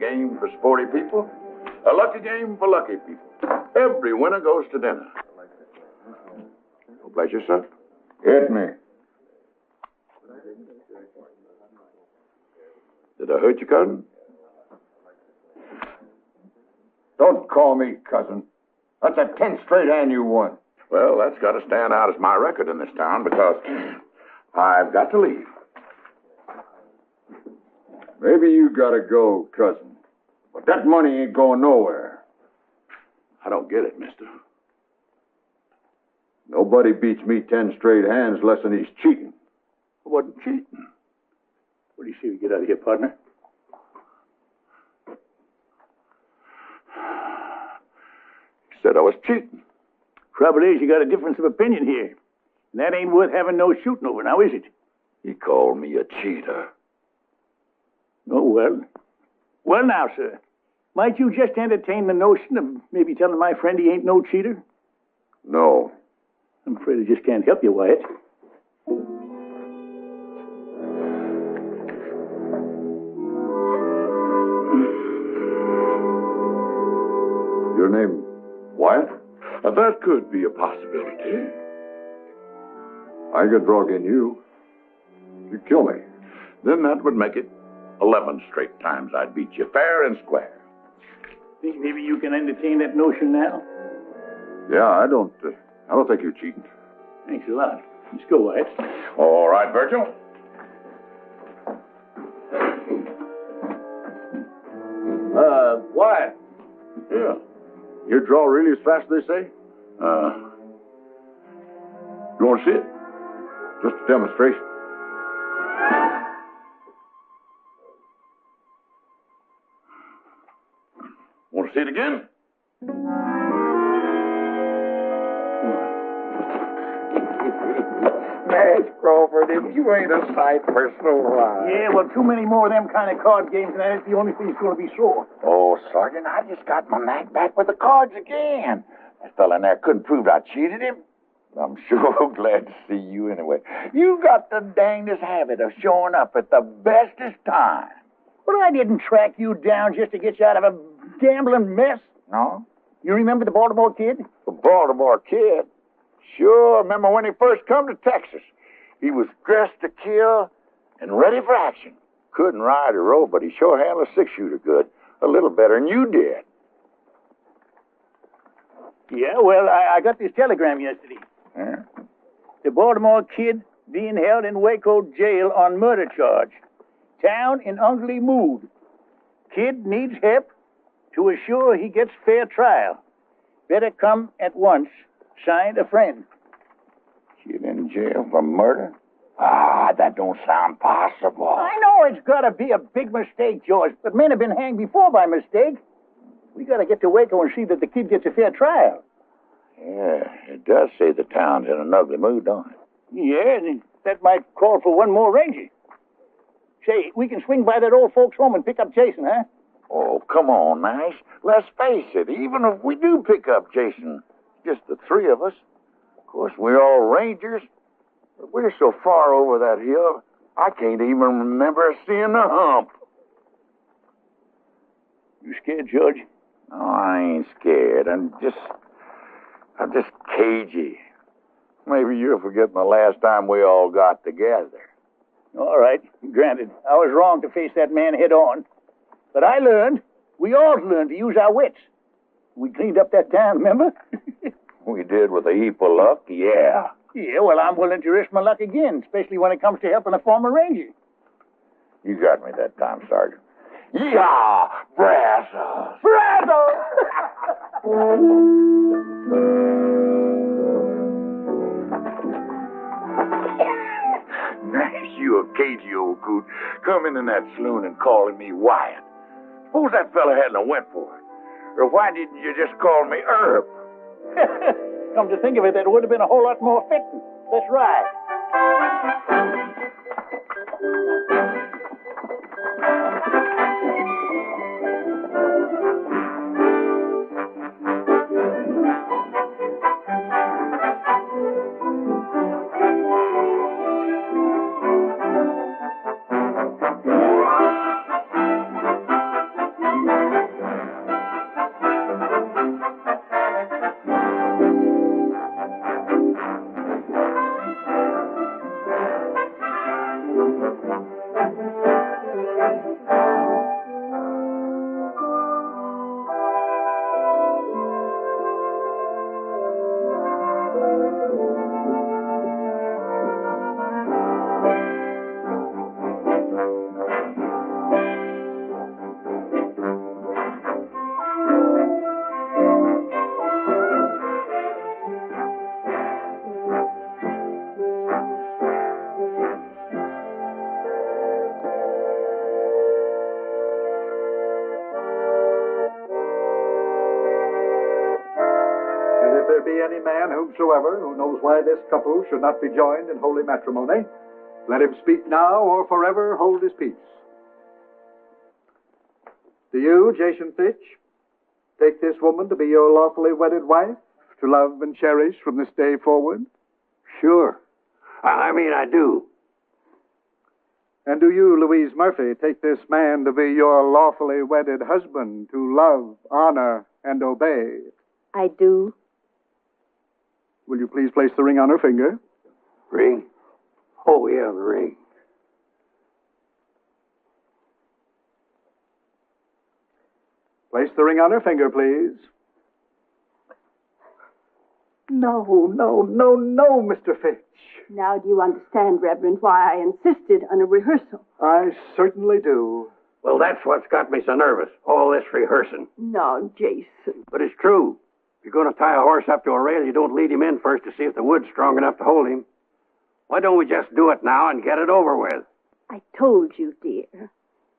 game for sporty people, a lucky game for lucky people. Every winner goes to dinner. Bless you, sir. Hit me. Did I hurt you, cousin? Don't call me cousin. That's a 10 straight hand you won. Well, that's got to stand out as my record in this town because I've got to leave. Maybe you gotta go, cousin. But that money ain't going nowhere. I don't get it, mister. Nobody beats me 10 straight hands less than he's cheating. I wasn't cheating. What do you say we get out of here, partner? He said I was cheating. Trouble is, you got a difference of opinion here. And that ain't worth having no shooting over, now is it? He called me a cheater. Oh, well. Well, now, sir. Might you just entertain the notion of maybe telling my friend he ain't no cheater? No. I'm afraid I just can't help you, Wyatt. Your name, Wyatt? That could be a possibility. I could drug in you. You kill me. Then that would make it 11 straight times I'd beat you fair and square. Think maybe you can entertain that notion now? Yeah, I don't think you're cheating. Thanks a lot. Let's go, Wyatt. All right, Virgil. Wyatt. Yeah. You draw really as fast as they say? You want to see it? Just a demonstration. Want to see it again? Mash Crawford, if you ain't a sight for sore eyes. Yeah, well, too many more of them kind of card games, and that is the only thing that's going to be sore. Oh, Sergeant, I just got my knack back with the cards again. That fella in there couldn't prove I cheated him. I'm sure glad to see you anyway. You got the dangest habit of showing up at the bestest time. Well, I didn't track you down just to get you out of a gambling mess. No? You remember the Baltimore Kid? The Baltimore Kid? Sure, remember when he first come to Texas. He was dressed to kill and ready for action. Couldn't ride or row, but he sure handled a six-shooter good. A little better than you did. Yeah, well, I got this telegram yesterday. Yeah? The Baltimore Kid being held in Waco jail on murder charge. Town in ugly mood. Kid needs help to assure he gets fair trial. Better come at once. Signed, a friend. Kid in jail for murder? Ah, that don't sound possible. I know it's got to be a big mistake, George, but men have been hanged before by mistake. We got to get to Waco and see that the kid gets a fair trial. Yeah, it does say the town's in an ugly mood, don't it? Yeah, and that might call for one more ranger. Say, we can swing by that old folks' home and pick up Jason, huh? Oh, come on, Nash. Let's face it, even if we do pick up Jason, just the three of us, of course, we're all rangers, but we're so far over that hill, I can't even remember seeing the hump. You scared, George? No, I ain't scared. I'm just cagey. Maybe you're forgetting the last time we all got together. All right, granted. I was wrong to face that man head on. But I learned, we all learned to use our wits. We cleaned up that town, remember? We did with a heap of luck, yeah. Yeah, well, I'm willing to risk my luck again, especially when it comes to helping a former ranger. You got me that time, Sergeant. Yeehaw! Brazos! Brazos! You a cagey old coot, coming in that saloon and calling me Wyatt. Suppose that fella hadn't went for it. Or why didn't you just call me Herb? Come to think of it, that would have been a whole lot more fitting. Let's ride. whomsoever who knows why this couple should not be joined in holy matrimony, let him speak now or forever hold his peace. Do you, Jason Fitch, take this woman to be your lawfully wedded wife, to love and cherish from this day forward? Sure. I do. And do you, Louise Murphy, take this man to be your lawfully wedded husband, to love, honor, and obey? I do. Will you please place the ring on her finger? Ring? Oh, yeah, the ring. Place the ring on her finger, please. No, Mr. Fitch. Now do you understand, Reverend, why I insisted on a rehearsal? I certainly do. Well, that's what's got me so nervous, all this rehearsing. No, Jason. But it's true. If you're going to tie a horse up to a rail, you don't lead him in first to see if the wood's strong enough to hold him. Why don't we just do it now and get it over with? I told you, dear.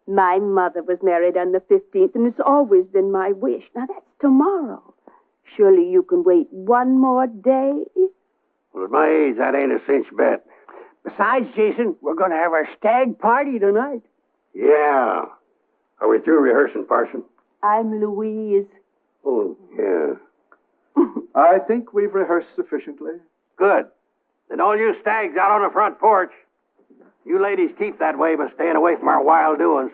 My mother was married on the 15th, and it's always been my wish. Now, that's tomorrow. Surely you can wait one more day? Well, at my age, that ain't a cinch bet. Besides, Jason, we're going to have our stag party tonight. Yeah. Are we through rehearsing, Parson? I'm Louise. Oh, yeah. I think we've rehearsed sufficiently. Good. Then all you stags out on the front porch. You ladies keep that way by staying away from our wild doings.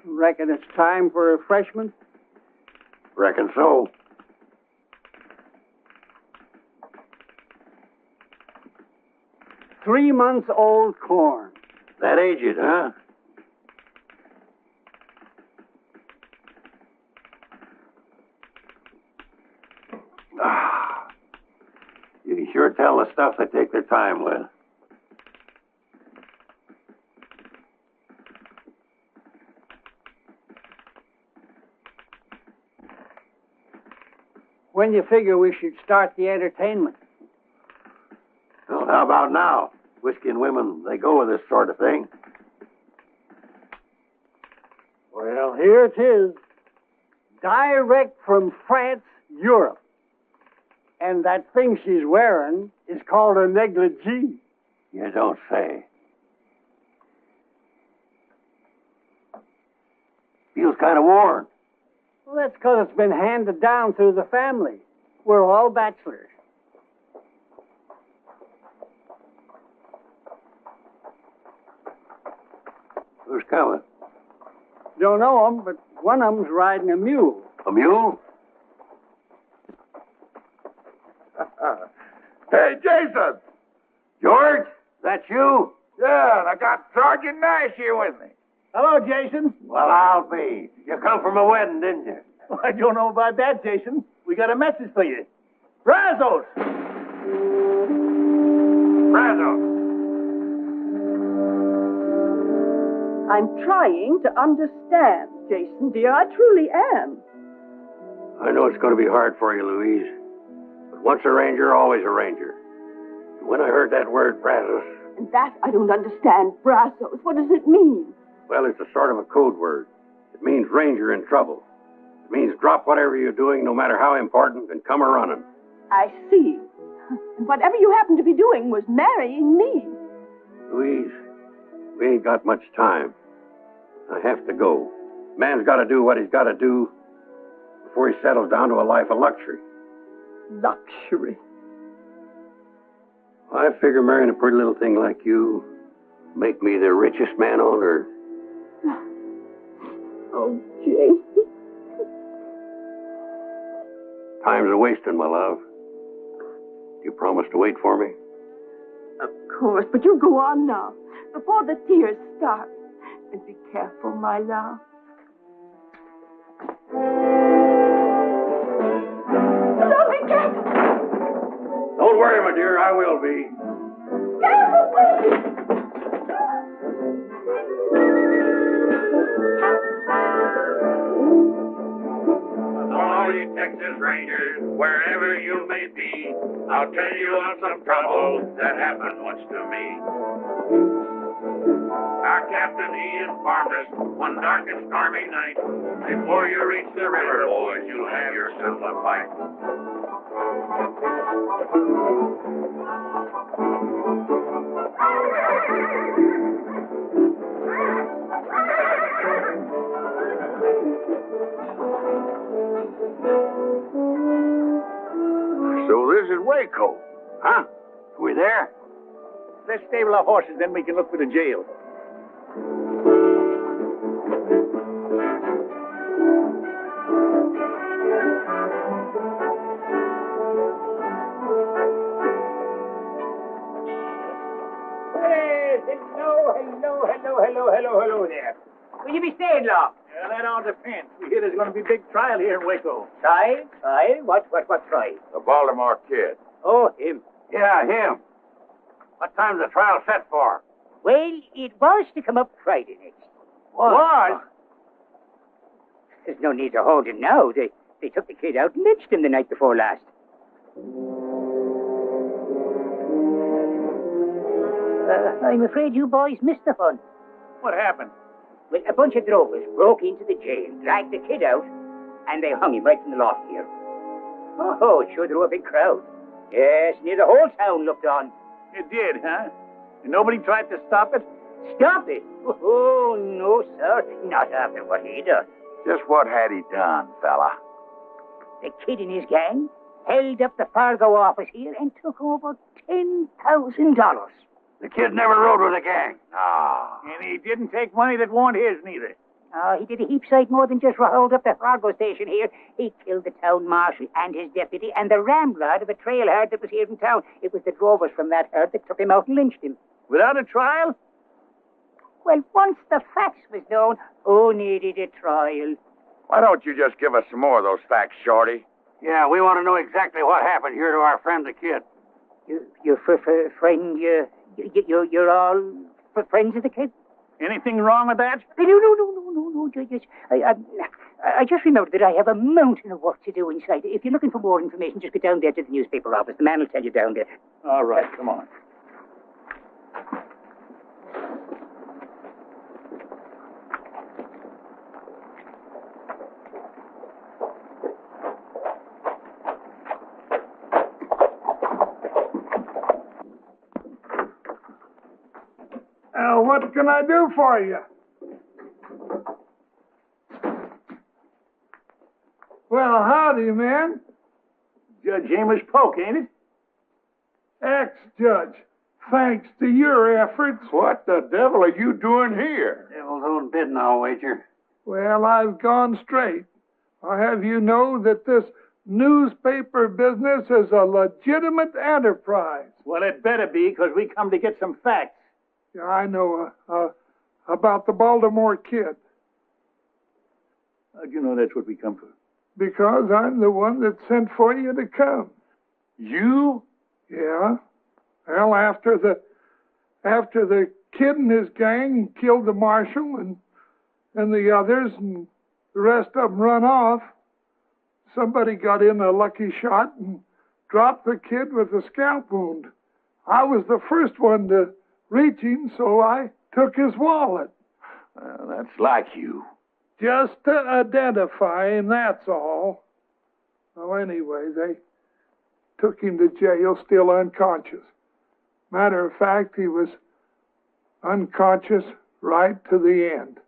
Reckon it's time for refreshment? Reckon so. Three-month-old corn. That aged, huh? You can sure tell the stuff they take their time with. When you figure we should start the entertainment? Well, how about now? Whiskey and women, they go with this sort of thing. Well, here it is. Direct from France, Europe. And that thing she's wearing is called a negligee. You don't say. Feels kind of worn. Well, that's because it's been handed down through the family. We're all bachelors. Who's coming? Don't know them, but one of them's riding a mule. A mule? Hey, Jason! George, that you? Yeah, and I got Sergeant Nash here with me. Hello, Jason. Well, I'll be. You come from a wedding, didn't you? Well, I don't know about that, Jason. We got a message for you. Brazos! Brazos! I'm trying to understand, Jason, dear. I truly am. I know it's going to be hard for you, Louise. But once a ranger, always a ranger. And when I heard that word, Brazos... And that I don't understand. Brazos, what does it mean? Well, it's a sort of a code word. It means ranger in trouble. It means drop whatever you're doing, no matter how important, and come a-running. I see. And whatever you happen to be doing was marrying me. Louise, we ain't got much time. I have to go. Man's got to do what he's got to do before he settles down to a life of luxury. Luxury. I figure marrying a pretty little thing like you make me the richest man on earth. Oh, Jason. Time's a-wasting, my love. You promise to wait for me? Of course, but you go on now, before the tears start. And be careful, my love. No, be careful! Don't worry, my dear, I will be. Careful, please! strangers, wherever you may be, I'll tell you of some trouble that happened once to me. Our captain, he informed us one dark and stormy night, before you reach the river, boys, you'll have yourself a fight. So this is Waco, huh? We there? Let's stable our horses, then we can look for the jail. Hey, hello there. Will you be staying long? Well, that all depends. We hear there's going to be a big trial here in Waco. Trial? What trial? The Baltimore Kid. Oh, him. Yeah, him. What time's the trial set for? Well, it was to come up Friday next. What? There's no need to hold him now. They took the kid out and lynched him the night before last. I'm afraid you boys missed the fun. What happened? Well, a bunch of drovers broke into the jail, dragged the kid out, and they hung him right from the loft here. Oh, it sure drew a big crowd. Yes, near the whole town looked on. It did, huh? And nobody tried to stop it? Stop it? Oh, no, sir. Not after what he done. Just what had he done, fella? The kid and his gang held up the Fargo office here and took over $10,000. The kid never rode with a gang. Ah. And he didn't take money that wasn't his, neither. He did a heap sight more than just hold up the Fargo station here. He killed the town marshal and his deputy and the ramrod of a trail herd that was here in town. It was the drovers from that herd that took him out and lynched him. Without a trial? Well, once the facts was known, who needed a trial? Why don't you just give us some more of those facts, Shorty? Yeah, we want to know exactly what happened here to our friend the kid. Your friend, you're all friends of the kid? Anything wrong with that? No. I just remembered that I have a mountain of work to do inside. If you're looking for more information, just go down there to the newspaper office. The man will tell you down there. All right, come on. What can I do for you? Well, howdy, man. Judge Amos Polk, ain't it? Ex-judge, thanks to your efforts. What the devil are you doing here? Devil's own bidding, I'll wager. Well, I've gone straight. I'll have you know that this newspaper business is a legitimate enterprise. Well, it better be, because we come to get some facts. Yeah, I know about the Baltimore Kid. How'd you know that's what we come for? Because I'm the one that sent for you to come. You? Yeah. Well, after the kid and his gang killed the marshal and the others, and the rest of them run off, somebody got in a lucky shot and dropped the kid with a scalp wound. I was the first one to reach him, so I took his wallet. That's like you. Just to identify him, that's all. Well, anyway, they took him to jail still unconscious. Matter of fact, he was unconscious right to the end.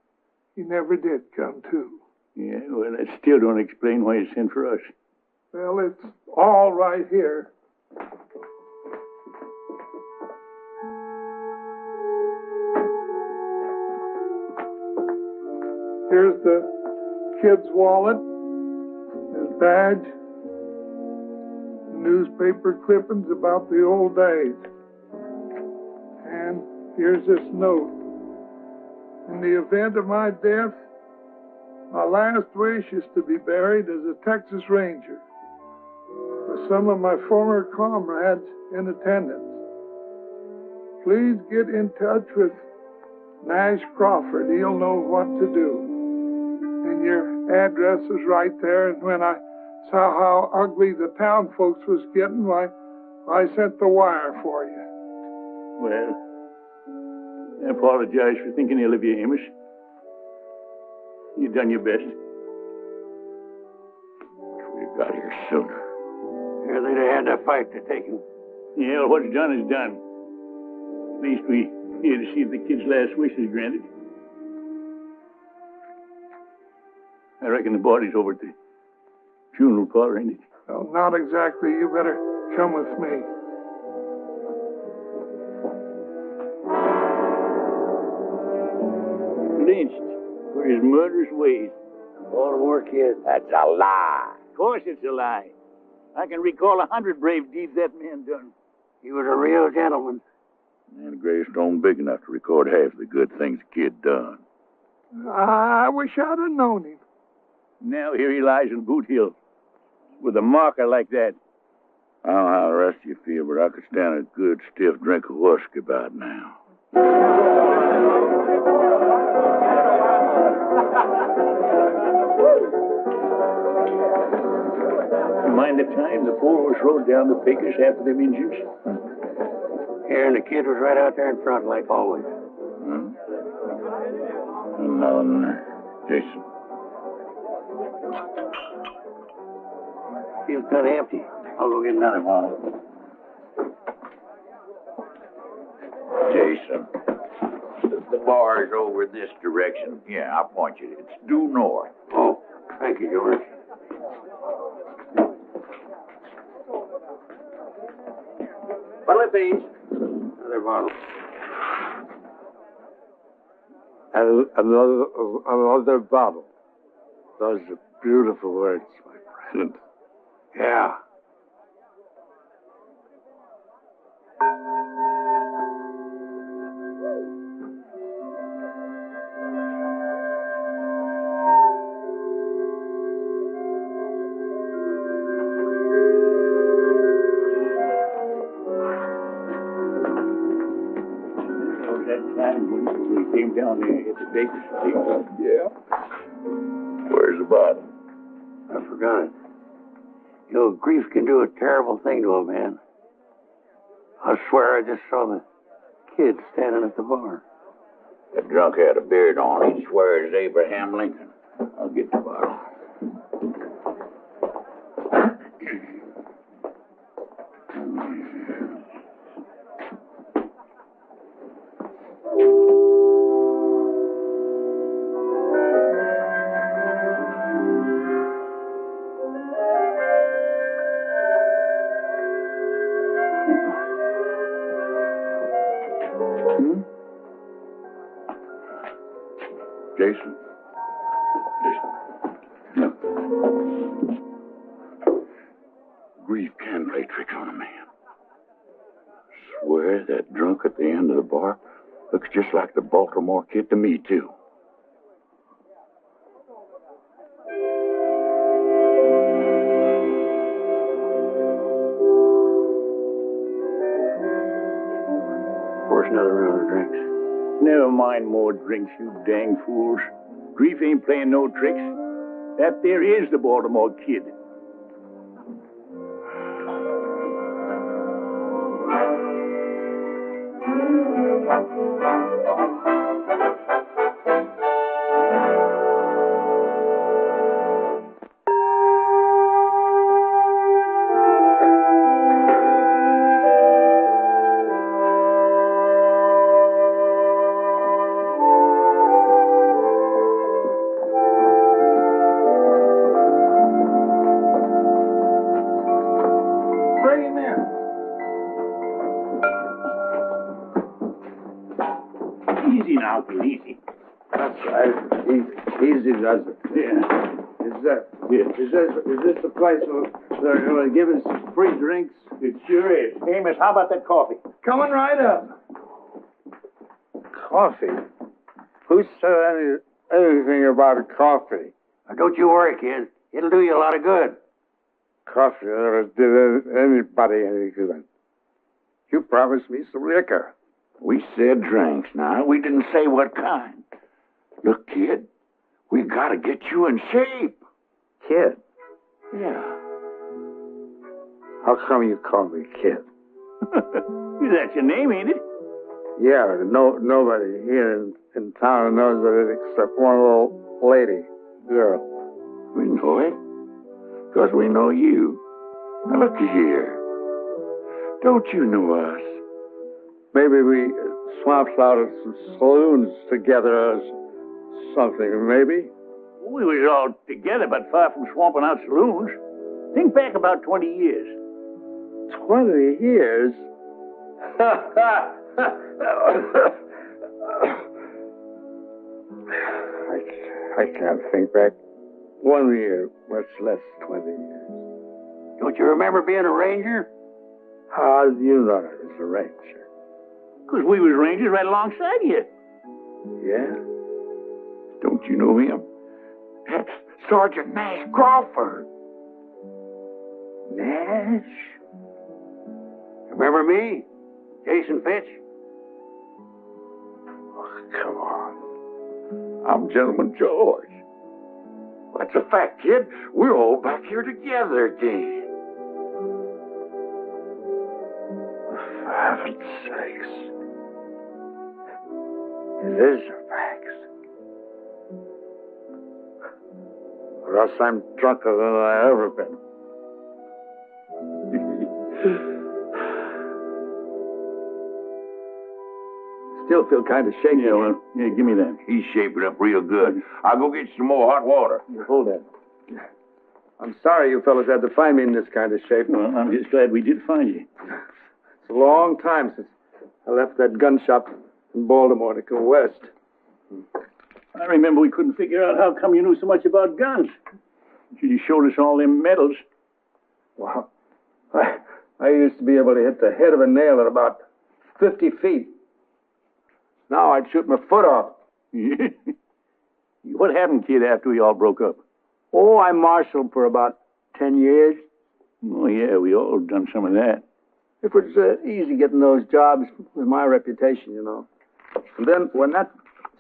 He never did come to. Yeah, well, that still don't explain why you sent for us. Well, it's all right here. Here's the kid's wallet, his badge, newspaper clippings about the old days. And here's this note. In the event of my death, my last wish is to be buried as a Texas Ranger with some of my former comrades in attendance. Please get in touch with Nash Crawford. He'll know what to do. And your address is right there. And when I saw how ugly the town folks was getting, why, I sent the wire for you. Well, I apologize for thinking ill of you, Amos. You've done your best. We got here sooner. Yeah, they'd have had that fight to take him. Yeah, well, what's done is done. At least we here to see if the kid's last wish is granted. I reckon the body's over at the funeral parlor, ain't it? Well, not exactly. You better come with me. Lynched for his murderous ways. Baltimore Kid. That's a lie. Of course it's a lie. I can recall 100 brave deeds that man done. He was a real gentleman. And the gravestone big enough to record half the good things the kid done. I wish I'd have known him. Now here he lies in Boot Hill with a marker like that. I don't know how the rest of you feel, but I could stand a good stiff drink of whiskey about now. Mind the time the four of us rode down the Pecos after them Injuns? Here, and the kid was right out there in front, like always. Nothing. Jason. Feels kind of empty. I'll go get another bottle. Jason. The bar is over this direction. Yeah, I'll point you. It's due north. Oh, thank you, George. What'll it be? Another bottle. Another bottle. Those are beautiful words, my friend. Yeah. We came down there at the Pecos. Yeah. Where's the bottle? I forgot it. You know, grief can do a terrible thing to a man. I swear I just saw the kid standing at the bar. That drunk had a beard on. He'd swear it's Abraham Lincoln. I'll get the bottle. Jason. Look. Grief can play tricks on a man. Swear that drunk at the end of the bar looks just like the Baltimore Kid to me, too. Pour us another round of drinks. Never mind more drinks, you dang fools. Grief ain't playing no tricks. That there is the Baltimore Kid. Easy now, kid, easy. That's right. Easy does it. Yeah. Is this the place where they're going to give us free drinks? It sure is. Amos, how about that coffee? Coming right up. Coffee? Who said anything about coffee? Now, don't you worry, kid. It'll do you a lot of good. Coffee never did anybody any good. You promised me some liquor. We said drinks now. We didn't say what kind. Look, kid, we gotta get you in shape. Kid? Yeah. How come you call me Kid? That's your name, ain't it? Yeah, nobody here in town knows it except one little lady, girl. We know it. Because we know you. Now look here. Don't you know us? Maybe we swapped out at some saloons together or something, maybe? We was all together, but far from swamping out saloons. Think back about 20 years. 20 years? I can't think back 1 year, much less 20 years. Don't you remember being a ranger? How did you know I was a ranger? Because we was rangers right alongside you. Yeah? Don't you know him? That's Sergeant Nash Crawford. Nash? Remember me? Jason Fitch? Oh, come on. I'm Gentleman George. That's a fact, kid. We're all back here together again. For heaven's sakes. It is a fact. Or else I'm drunker than I ever been. Still feel kind of shaky. Yeah, well, yeah, give me that. He's shaping up real good. I'll go get you some more hot water. Hold that. I'm sorry you fellas had to find me in this kind of shape. Well, I'm just glad we did find you. It's a long time since I left that gun shop in Baltimore to go west. I remember we couldn't figure out how come you knew so much about guns. You showed us all them medals. Wow. I used to be able to hit the head of a nail at about 50 feet. Now I'd shoot my foot off. What happened, kid, after we all broke up? Oh, I marshaled for about 10 years. Oh, yeah, we all done some of that. It was easy getting those jobs with my reputation, you know. And then when that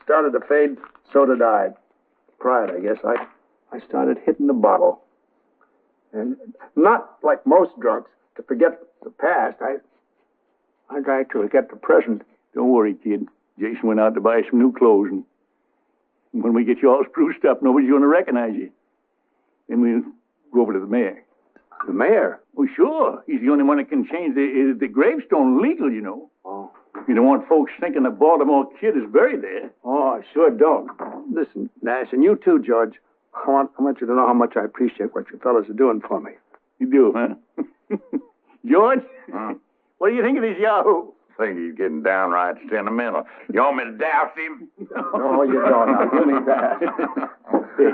started to fade, so did I. Pride, I guess. I started hitting the bottle. And not like most drunks, to forget the past. I tried to forget the present. Don't worry, kid. Jason went out to buy some new clothes, and when we get you all spruced up, nobody's going to recognize you. Then we'll go over to the mayor. The mayor? Oh, sure. He's the only one that can change the gravestone legal, you know. Oh. You don't want folks thinking the Baltimore Kid is buried there. Oh, I sure don't. Listen, Nash, and you too, George. I want you to know how much I appreciate what you fellas are doing for me. You do, huh? George, what do you think of this Yahoo? I think he's getting downright sentimental. You want me to douse him? No, you don't. Now, give me that.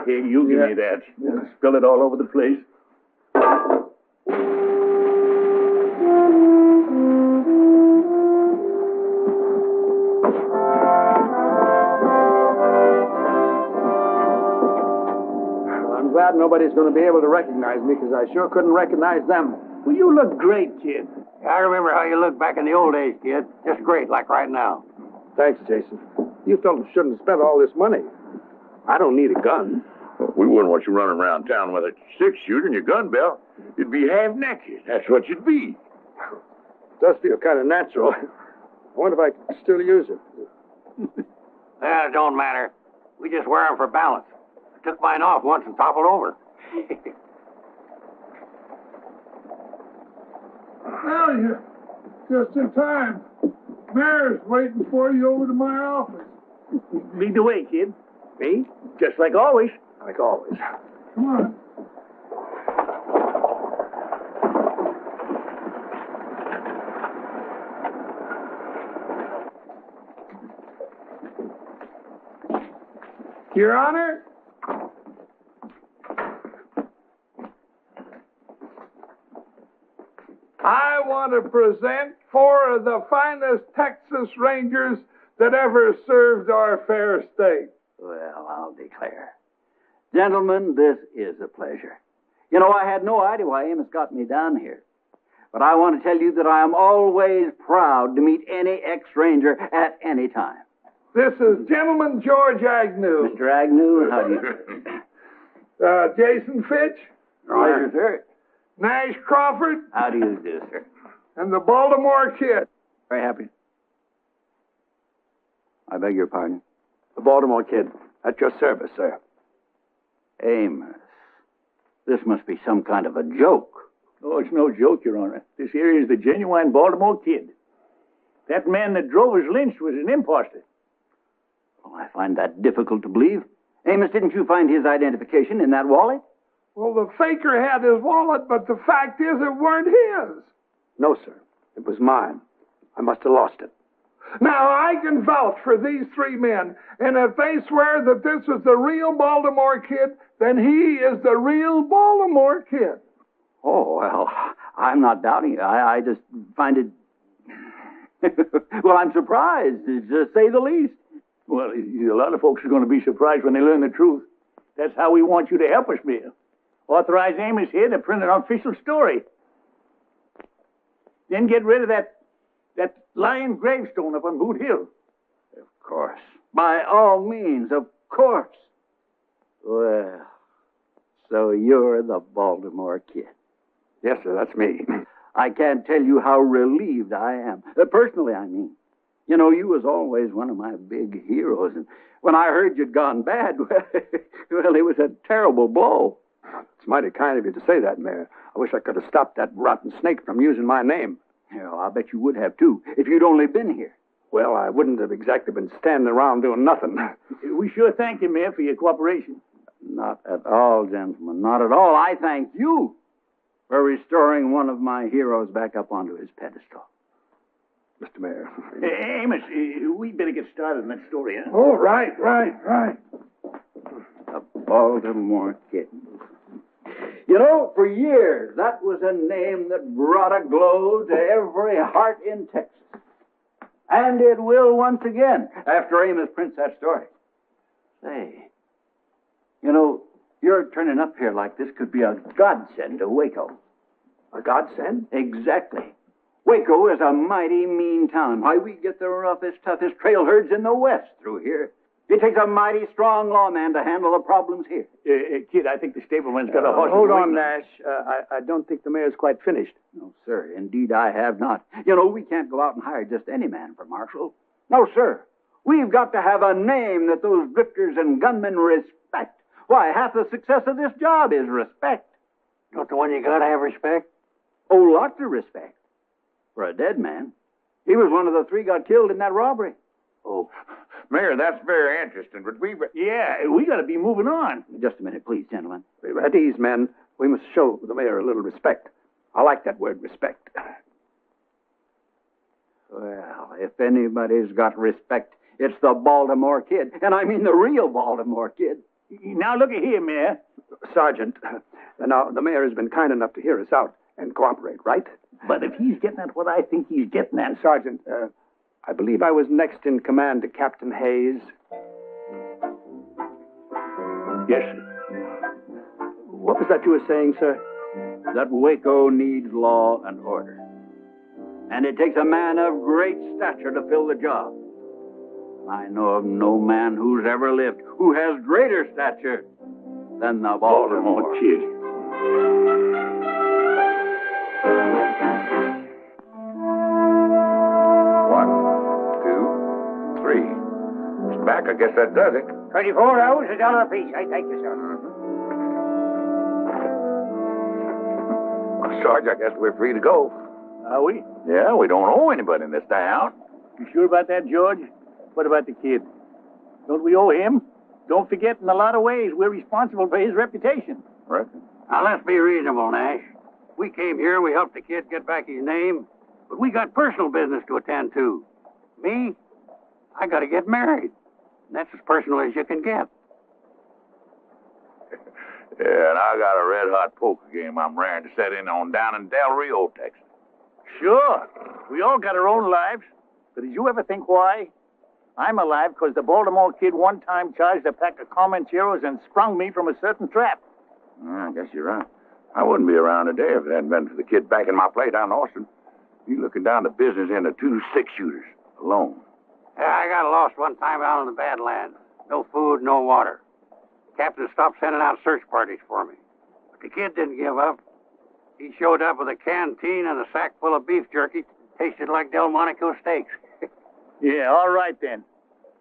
Hey, you give me that. Yeah. Spill it all over the place. I'm glad nobody's going to be able to recognize me, because I sure couldn't recognize them. Well, you look great, kid. I remember how you looked back in the old days, kid. Just great, like right now. Thanks, Jason. You fellas shouldn't have spent all this money. I don't need a gun. Well, we wouldn't want you running around town with a six-shooter and your gun belt. You'd be half-naked. That's what you'd be. It does feel kind of natural. I wonder if I can still use it. It don't matter. We just wear them for balance. I took mine off once and toppled over. Well, you're just in time. Mayor's waiting for you over to my office. Lead the way, kid. Me? Just like always. Like always. Come on. Your Honor, I want to present 4 of the finest Texas Rangers that ever served our fair state. Well, I'll declare. Gentlemen, this is a pleasure. You know, I had no idea why Amos got me down here. But I want to tell you that I am always proud to meet any ex-Ranger at any time. This is Gentleman George Agnew. Mr. Agnew, how do you... Jason Fitch. Pleasure, sir. Nash Crawford, How do you do, sir? and the Baltimore Kid. Very happy. I beg your pardon. The Baltimore Kid. At your service, sir. Amos, this must be some kind of a joke. Oh, it's no joke, Your Honor. This here is the genuine Baltimore Kid. That man that drove us lynched was an imposter. Well, I find that difficult to believe. Amos, didn't you find his identification in that wallet? Well, the faker had his wallet, but the fact is it weren't his. No, sir. It was mine. I must have lost it. Now, I can vouch for these three men, and if they swear that this is the real Baltimore Kid, then he is the real Baltimore Kid. Oh, well, I'm not doubting it. I just find it... Well, I'm surprised, to say the least. Well, a lot of folks are going to be surprised when they learn the truth. That's how we want you to help us, Mayor. Authorize Amos here to print an official story. Then get rid of that lying gravestone up on Boot Hill. Of course. By all means, of course. Well, so you're the Baltimore Kid. Yes, sir, that's me. I can't tell you how relieved I am. Personally, I mean. You know, you was always one of my big heroes, and when I heard you'd gone bad, well, it was a terrible blow. It's mighty kind of you to say that, Mayor. I wish I could have stopped that rotten snake from using my name. Well, I bet you would have, too, if you'd only been here. Well, I wouldn't have exactly been standing around doing nothing. We sure thank you, Mayor, for your cooperation. Not at all, gentlemen, not at all. I thank you for restoring one of my heroes back up onto his pedestal. Mr. Mayor. Hey, Amos, we better get started on that story, huh? Oh, right. The Baltimore Kid. You know, for years, that was a name that brought a glow to every heart in Texas. And it will once again, after Amos prints that story. Say, you know, your turning up here like this could be a godsend to Waco. A godsend? Exactly. Waco is a mighty mean town. Why, we get the roughest, toughest trail herds in the West through here. It takes a mighty strong lawman to handle the problems here. Kid, I think the stableman's got a horse. Hold on, Nash. I don't think the mayor's quite finished. No, sir. Indeed, I have not. You know, we can't go out and hire just any man for marshal. No, sir. We've got to have a name that those drifters and gunmen respect. Why, half the success of this job is respect. Don't the one you gotta have respect? Oh, lots of respect. For a dead man. He was one of the three got killed in that robbery. Oh, Mayor, that's very interesting, but we got to be moving on. Just a minute, please, gentlemen. At ease, men. We must show the mayor a little respect. I like that word, respect. Well, if anybody's got respect, it's the Baltimore Kid. And I mean the real Baltimore Kid. Now, look at here, Mayor. Sergeant, now, the mayor has been kind enough to hear us out and cooperate, right? But if he's getting at what I think he's getting at... Sergeant, I believe I was next in command to Captain Hayes. Yes, sir. What was that you were saying, sir? That Waco needs law and order. And it takes a man of great stature to fill the job. I know of no man who's ever lived who has greater stature than the Baltimore Kid. Back, I guess that does it. 24 hours, $1 apiece. I thank you, sir. Sarge, I guess we're free to go. Are we? Yeah, we don't owe anybody in this town. You sure about that, George? What about the kid? Don't we owe him? Don't forget, in a lot of ways, we're responsible for his reputation. Right. Now, let's be reasonable, Nash. We came here and we helped the kid get back his name, but we got personal business to attend to. Me, I got to get married. That's as personal as you can get. Yeah, and I got a red-hot poker game I'm raring to set in on down in Del Rio, Texas. Sure. We all got our own lives. But did you ever think why? I'm alive because the Baltimore Kid one time charged a pack of Comancheros and sprung me from a certain trap. I guess you're right. I wouldn't be around today if it hadn't been for the kid back in my play down in Austin. He looking down the business end of 2 6-shooters alone. Yeah, I got lost one time out in the Badlands. No food, no water. Captain stopped sending out search parties for me. But the kid didn't give up. He showed up with a canteen and a sack full of beef jerky. Tasted like Delmonico steaks. Yeah, all right then.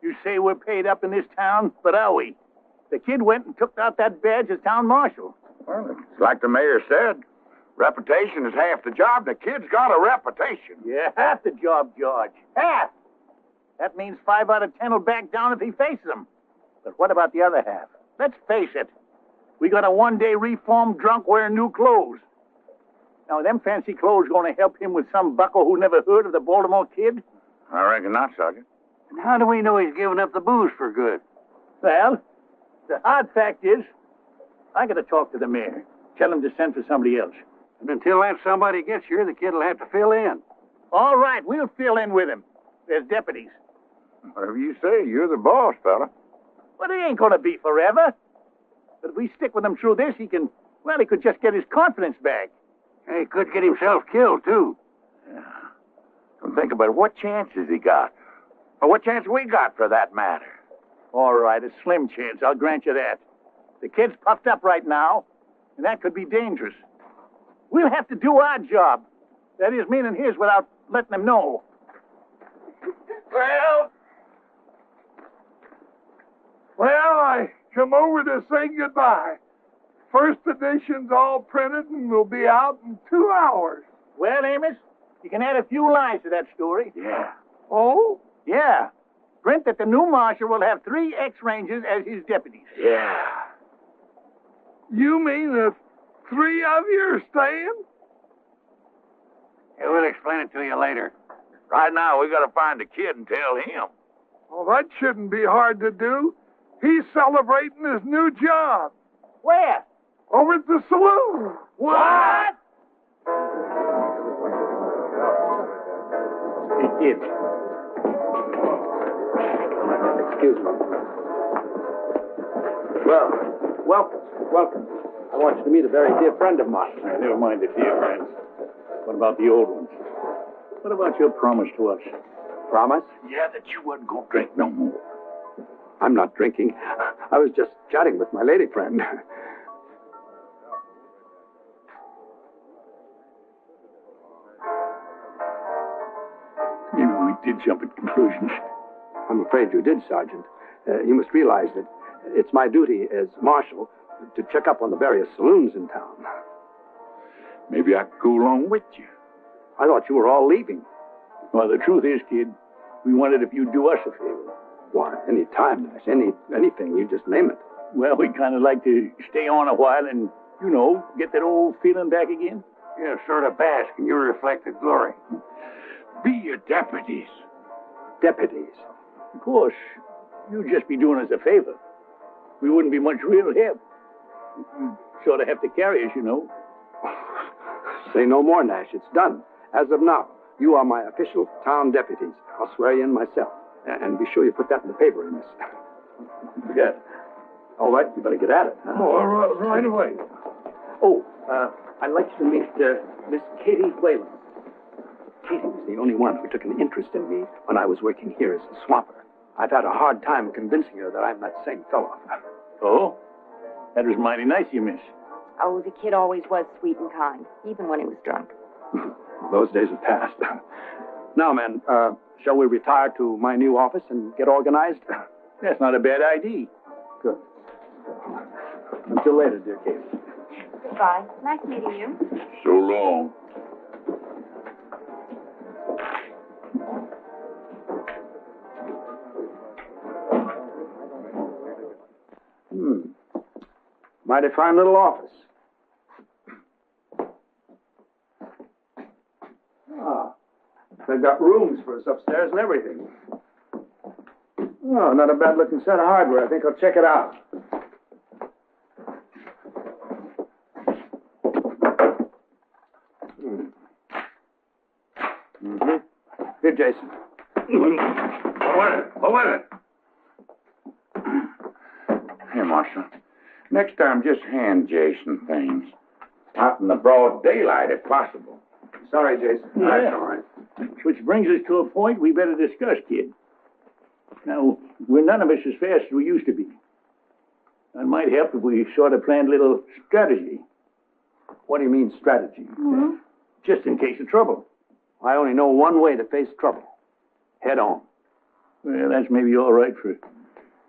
You say we're paid up in this town, but are we? The kid went and took out that badge as town marshal. Well, it's like the mayor said. Reputation is half the job. The kid's got a reputation. Yeah, half the job, George. Half! That means 5 out of 10 will back down if he faces them. But what about the other half? Let's face it. We got a one-day reformed drunk wearing new clothes. Now, them fancy clothes going to help him with some bucko who never heard of the Baltimore Kid? I reckon not, Sergeant. And how do we know he's given up the booze for good? Well, the hard fact is, I got to talk to the mayor. Tell him to send for somebody else. And until that somebody gets here, the kid will have to fill in. All right, we'll fill in with him. There's deputies. Whatever you say, you're the boss, fella. But he ain't going to be forever. But if we stick with him through this, he could just get his confidence back. He could get himself killed, too. Yeah. Don't think about it. What chance has he got? Or what chance we got, for that matter? All right, a slim chance, I'll grant you that. The kid's puffed up right now, and that could be dangerous. We'll have to do our job. That is, meaning his, without letting them know. Well, I come over to say goodbye. First edition's all printed and will be out in 2 hours. Well, Amos, you can add a few lines to that story. Yeah. Oh? Yeah. Print that the new marshal will have 3 X-Rangers as his deputies. Yeah. You mean the 3 of you are staying? Yeah, we'll explain it to you later. Right now, we got to find the kid and tell him. Well, that shouldn't be hard to do. He's celebrating his new job. Where? Over at the saloon. What? Hey, kid. Excuse me. Well, welcome. I want you to meet a very dear friend of mine. Never mind the dear friends. What about the old ones? What about your promise to us? Promise? Yeah, that you wasn't going to drink no more. I'm not drinking. I was just chatting with my lady friend. Maybe we did jump at conclusions. I'm afraid you did, Sergeant. You must realize that it's my duty as marshal to check up on the various saloons in town. Maybe I could go along with you. I thought you were all leaving. Well, the truth is, kid, we wondered if you'd do us a favor. Why, any time, Nash. Anything. You just name it. Well, we'd kind of like to stay on a while and, get that old feeling back again. Yeah, sort of bask in your reflected glory. Be your deputies. Deputies? Of course, you'd just be doing us a favor. We wouldn't be much real help. You'd sort of have to carry us, Say no more, Nash. It's done. As of now, you are my official town deputies. I'll swear you in myself. And be sure you put that in the paper, Amos. Yeah. All right, you better get at it. Huh? Oh, right away. Oh, I'd like you to meet Miss Katie Whalen. Katie was the only one who took an interest in me when I was working here as a swamper. I've had a hard time convincing her that I'm that same fellow. Oh? That was mighty nice of you, miss. Oh, the kid always was sweet and kind, even when he was drunk. Those days have passed. Now, men, shall we retire to my new office and get organized? That's not a bad idea. Good. Until later, dear Katie. Goodbye. Nice meeting you. So long. Mighty fine little office. They've got rooms for us upstairs and everything. Oh, not a bad-looking set of hardware. I think I'll check it out. Here, Jason. What was it? Here, Marshal. Next time, just hand Jason things. Out in the broad daylight, if possible. Sorry, Jason. Yeah. That's all right. Which brings us to a point we better discuss, kid. Now, we're none of us as fast as we used to be. It might help if we sort of planned a little strategy. What do you mean, strategy? Mm-hmm. Just in case of trouble. I only know one way to face trouble. Head on. Well, that's maybe all right for a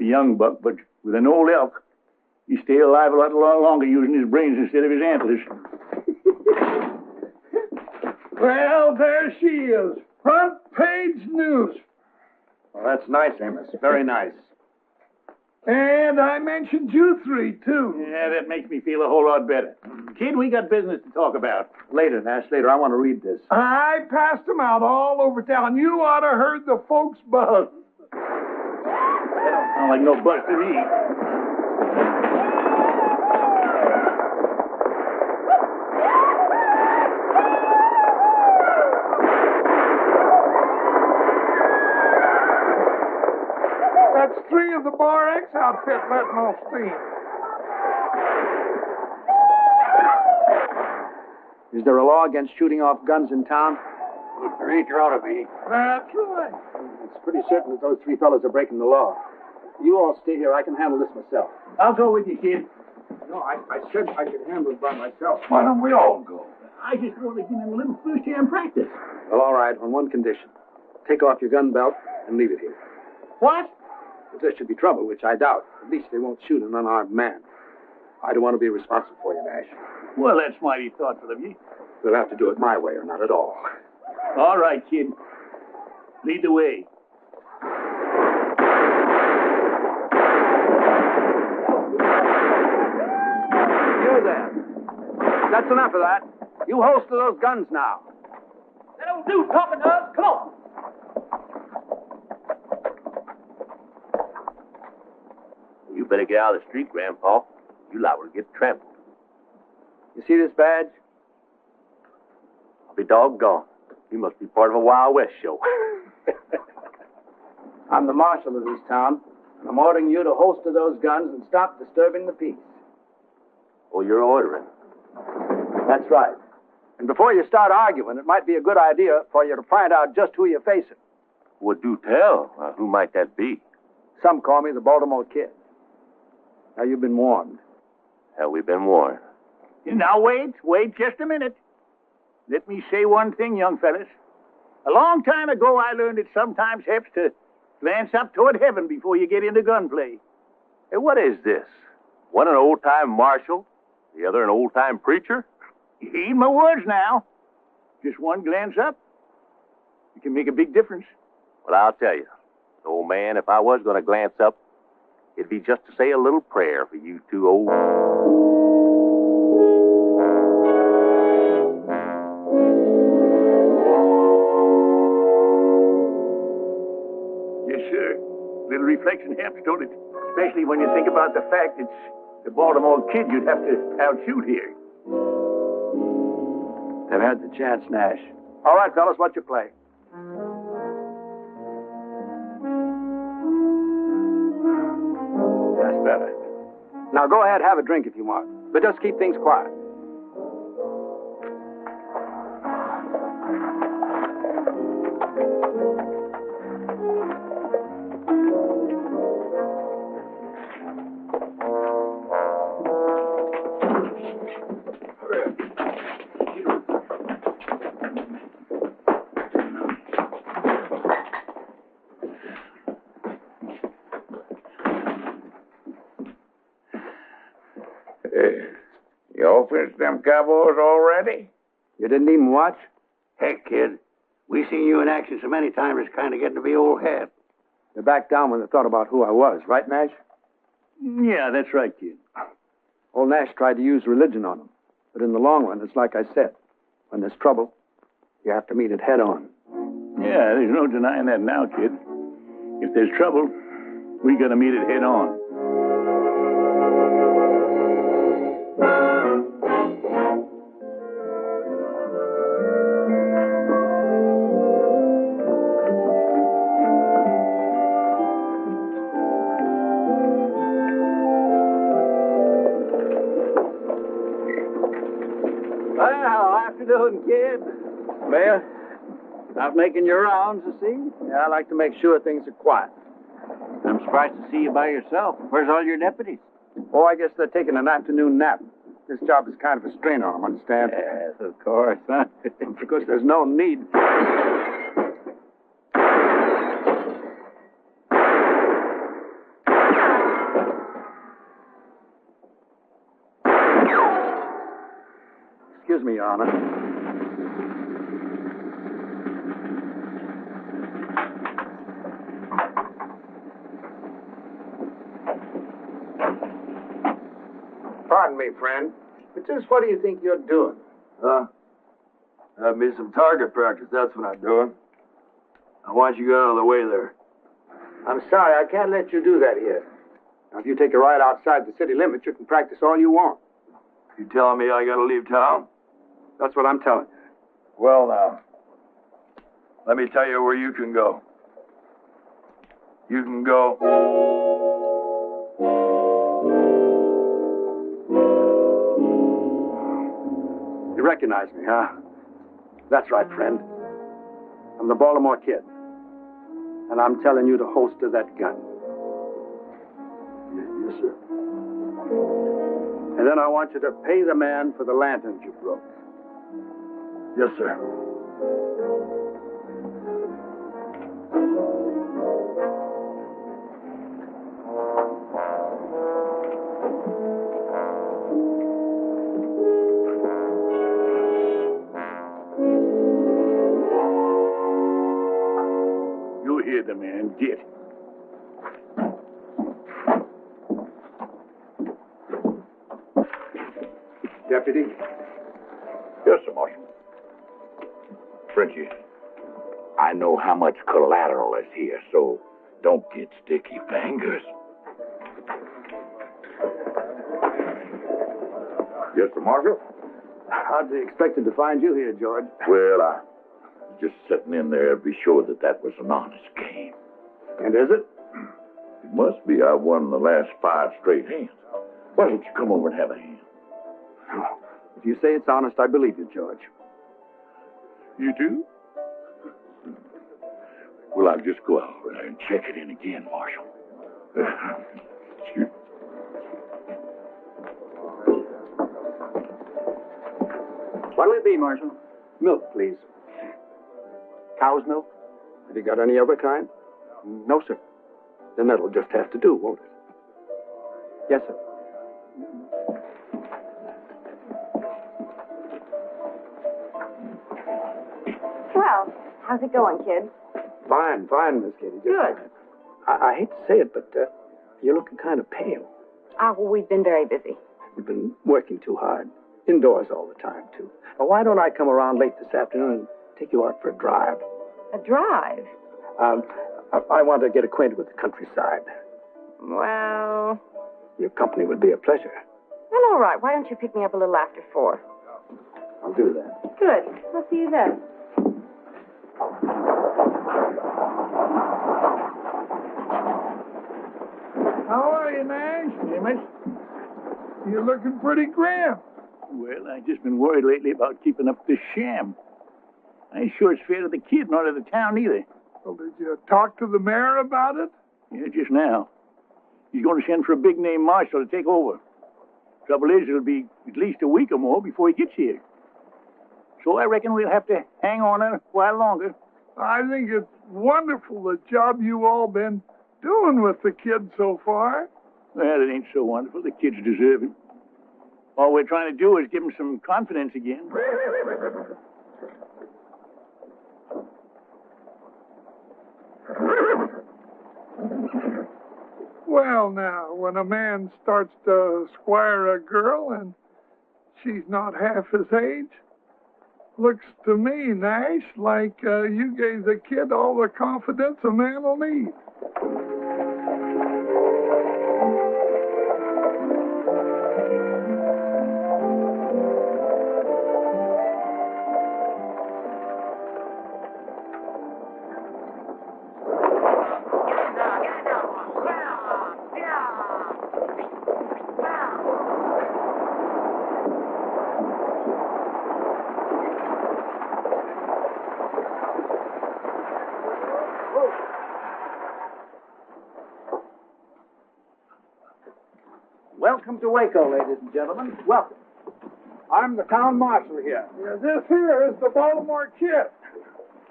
young buck, but with an old elk, he stay alive a lot longer using his brains instead of his antlers. Well, there she is. Front page news. Well, that's nice, Amos. Very nice. And I mentioned you three, too. Yeah, that makes me feel a whole lot better. Kid, we got business to talk about. Later, Nash, later. I want to read this. I passed them out all over town. You ought to heard the folks buzz. Sound like no buzz to me. That's three of the Bar X outfit letting off steam. Is there a law against shooting off guns in town? If there ain't, there ought to be. That's right. It's pretty certain that those three fellas are breaking the law. You all stay here. I can handle this myself. I'll go with you, kid. No, I said I could handle it by myself. Why don't we all go? I just want to give him a little first-hand practice. Well, all right, on one condition. Take off your gun belt and leave it here. What? If there should be trouble, which I doubt, at least they won't shoot an unarmed man. I don't want to be responsible for you, Nash. Well, that's mighty thoughtful of you. You'll have to do it my way or not at all. All right, kid. Lead the way. You there. That's enough of that. You holster those guns now. That'll do, talking to us. Come on. You better get out of the street, Grandpa. You liable to get trampled. You see this badge? I'll be doggone. You must be part of a Wild West show. I'm the marshal of this town, and I'm ordering you to holster those guns and stop disturbing the peace. Oh, you're ordering. That's right. And before you start arguing, it might be a good idea for you to find out just who you're facing. Well, do tell. Who might that be? Some call me the Baltimore Kid. Now, you've been warned. Hell, we've been warned. Now, wait just a minute. Let me say one thing, young fellas. A long time ago, I learned it sometimes helps to glance up toward heaven before you get into gunplay. Hey, what is this? One an old-time marshal, the other an old-time preacher? Heed my words now. Just one glance up, it can make a big difference. Well, I'll tell you, old man, if I was going to glance up, it'd be just to say a little prayer for you two old... Yes, sir. Little reflection helps, don't it? Especially when you think about the fact it's the Baltimore Kid you'd have to outshoot here. They've had the chance, Nash. All right, fellas, what's your play? That's better. Now go ahead, have a drink if you want, but just keep things quiet. You all finished them cowboys already? You didn't even watch? Heck, kid. We seen you in action so many times, it's kind of getting to be old hat. They backed down when they thought about who I was, right, Nash? Yeah, that's right, kid. Old Nash tried to use religion on them. But in the long run, it's like I said. When there's trouble, you have to meet it head on. Yeah, there's no denying that now, kid. If there's trouble, we gotta meet it head on. Well, afternoon, kid. Mayor? Out making your rounds, you see? Yeah, I like to make sure things are quiet. I'm surprised to see you by yourself. Where's all your deputies? Oh, I guess they're taking an afternoon nap. This job is kind of a strain on him, understand? Yes, of course, huh? Because there's no need. Excuse me, Your Honor. Pardon me, friend. But just what do you think you're doing? Have me some target practice, that's what I'm doing. I want you out of the way there. I'm sorry, I can't let you do that here. Now, if you take a ride outside the city limits, you can practice all you want. You telling me I gotta leave town? That's what I'm telling you. Well, now, let me tell you where you can go. You can go. You recognize me, huh? That's right, friend. I'm the Baltimore Kid. And I'm telling you to holster that gun. Yes, sir. And then I want you to pay the man for the lanterns you broke. Yes, sir. You hear the man. Get. Deputy? Yes, sir, Marshal. Frenchie, I know how much collateral is here, so don't get sticky fingers. Yes, sir, Marshal? Hardly expected to find you here, George. Well, I was just sitting in there to be sure that was an honest game. And is it? It must be. I won the last 5 straight hands. Why don't you come over and have a hand? If you say it's honest, I believe you, George. You do? Well, I'll just go out there and check it in again, Marshal. Excuse me. What'll it be, Marshal? Milk, please. Cow's milk? Have you got any other kind? No, sir. Then that'll just have to do, won't it? Yes, sir. Well, how's it going, kid? Fine, Miss Katie. Good. I hate to say it, but you're looking kind of pale. Well, we've been very busy. You've been working too hard. Indoors all the time, too. Now, why don't I come around late this afternoon and take you out for a drive? A drive? I want to get acquainted with the countryside. Well... Your company would be a pleasure. Well, all right. Why don't you pick me up a little after 4? I'll do that. Good. I'll see you then. How are you, Nash? Amos? You're looking pretty grim. Well, I've just been worried lately about keeping up this sham. I ain't sure it's fair to the kid, nor to the town either. Well, did you talk to the mayor about it? Yeah, just now. He's going to send for a big-name marshal to take over. Trouble is, it'll be at least a week or more before he gets here. So I reckon we'll have to hang on a while longer. I think it's wonderful the job you all been doing with the kid so far. Well, it ain't so wonderful. The kids deserve it. All we're trying to do is give them some confidence again. Well, now, when a man starts to squire a girl and she's not half his age, looks to me, Nash, like you gave the kid all the confidence a man will need. Welcome to Waco, ladies and gentlemen. Welcome. I'm the town marshal here. Yeah, this here is the Baltimore Kid.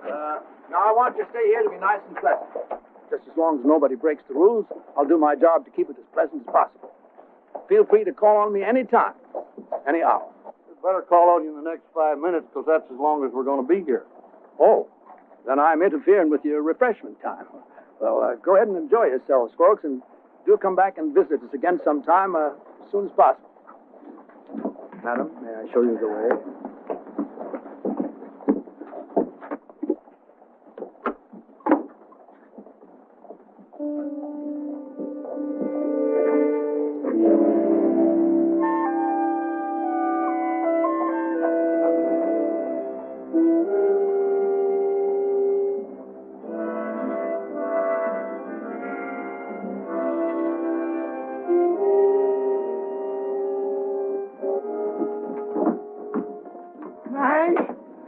Now, I want you to stay here to be nice and pleasant. Just as long as nobody breaks the rules, I'll do my job to keep it as pleasant as possible. Feel free to call on me any time, any hour. We'd better call on you in the next 5 minutes, because that's as long as we're going to be here. Oh, then I'm interfering with your refreshment time. Well, go ahead and enjoy yourselves, folks, and do come back and visit us again sometime as soon as possible. Madam, may I show you the way?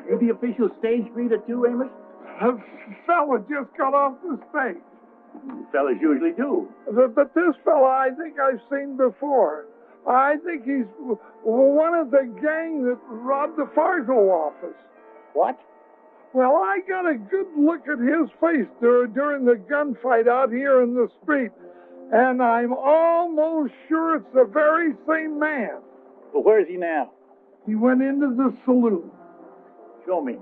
You the official stage greeter too, Amos? A fella just got off the stage. Fellas usually do. But this fella I think I've seen before. I think he's one of the gang that robbed the Fargo office. What? Well, I got a good look at his face during the gunfight out here in the street, and I'm almost sure it's the very same man. Well, where is he now? He went into the saloon. Show me.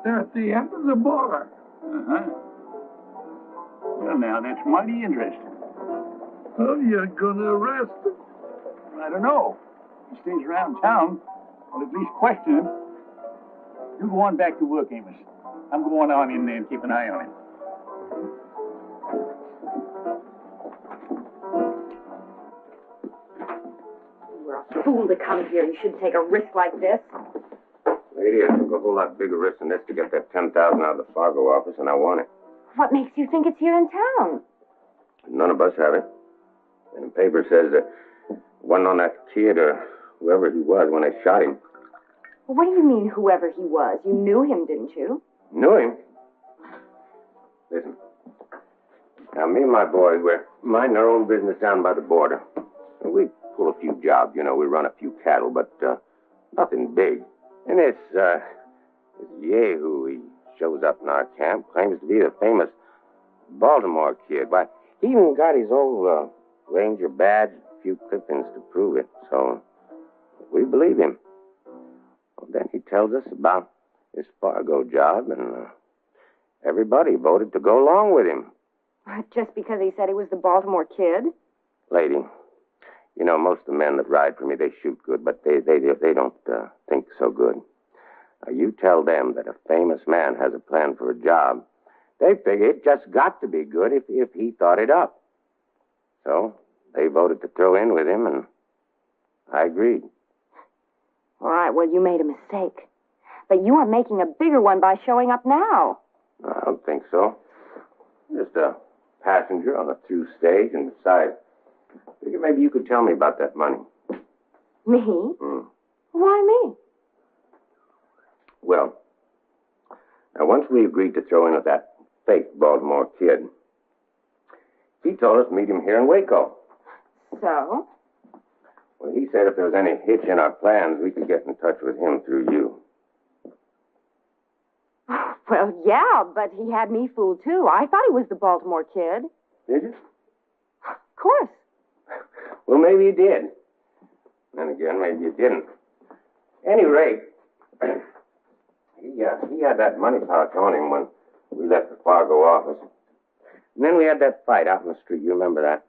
They're at the end of the bar. Uh-huh. Well, now, that's mighty interesting. Oh, you're gonna arrest him? I don't know. He stays around town. I'll at least question him. You go on back to work, Amos. I'm going on in there and keep an eye on him. You're a fool to come here. You shouldn't take a risk like this. Lady, I took a whole lot bigger risk than this to get that $10,000 out of the Fargo office, and I want it. What makes you think it's here in town? None of us have it. And the paper says that it wasn't on that kid or whoever he was when they shot him. Well, what do you mean, whoever he was? You knew him, didn't you? Knew him? Listen. Now, me and my boys, we're minding our own business down by the border. And we pull a few jobs, you know. We run a few cattle, but nothing big. And this Yahoo, he shows up in our camp, claims to be the famous Baltimore Kid. Why, he even got his old Ranger badge, a few clippings to prove it. So we believe him. Well, then he tells us about this Fargo job, and everybody voted to go along with him. Just because he said he was the Baltimore Kid? Lady, you know, most of the men that ride for me, they shoot good, but they don't think so good. Now, you tell them that a famous man has a plan for a job. They figure it just got to be good if he thought it up. So they voted to throw in with him, and I agreed. All right, well, you made a mistake. But you are making a bigger one by showing up now. I don't think so. Just a passenger on a through stage, and besides, I figure maybe you could tell me about that money. Me? Hmm. Why me? Well, now once we agreed to throw in with that fake Baltimore Kid, he told us to meet him here in Waco. So? Well, he said if there was any hitch in our plans, we could get in touch with him through you. Well, yeah, but he had me fooled, too. I thought he was the Baltimore Kid. Did you? Of course. Well, maybe you did. Then again, maybe you didn't. Any rate, he had that money pouch on him when we left the Fargo office. And then we had that fight out in the street. You remember that?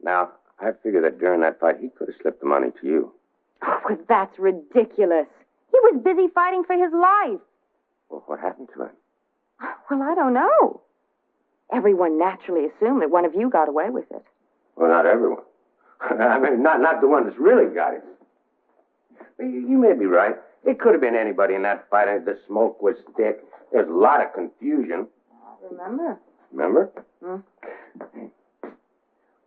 Now, I figure that during that fight, he could have slipped the money to you. Oh, well, that's ridiculous. He was busy fighting for his life. Well, what happened to him? Well, I don't know. Everyone naturally assumed that one of you got away with it. Well, not everyone. I mean, not the one that's really got it. You may be right. It could have been anybody in that fight. The smoke was thick. There's a lot of confusion. Remember? Remember? Hmm?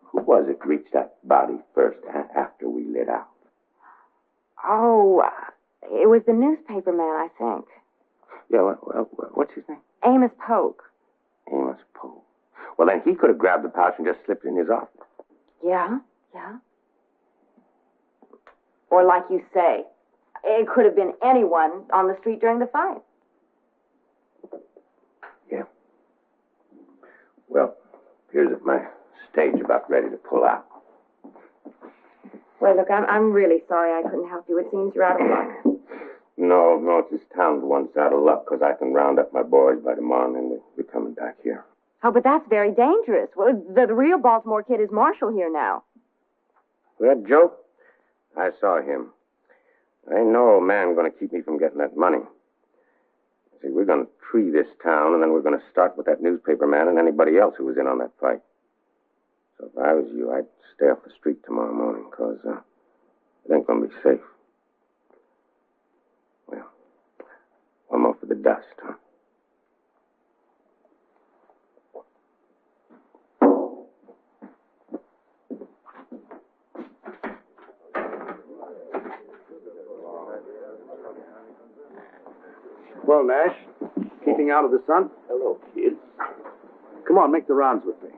Who was it reached that body first after we lit out? Oh, it was the newspaper man, I think. Yeah, what's his name? Amos Polk. Amos Poe. Well, then he could have grabbed the pouch and just slipped it in his office. Yeah. Or like you say, it could have been anyone on the street during the fight. Yeah. Well, here's my stage about ready to pull out. Well, look, I'm really sorry I couldn't help you. It seems you're out of luck. No, it's this town's one side of luck, because I can round up my boys by tomorrow, and then we'll be coming back here. Oh, but that's very dangerous. Well, the real Baltimore Kid is Marshal here now. That joke? I saw him. Ain't no old man going to keep me from getting that money. See, we're going to tree this town, and then we're going to start with that newspaper man and anybody else who was in on that fight. So if I was you, I'd stay off the street tomorrow morning, because it ain't going to be safe. Well, one more for the dust, huh? Well, Nash, keeping out of the sun? Hello, kid. Come on, make the rounds with me.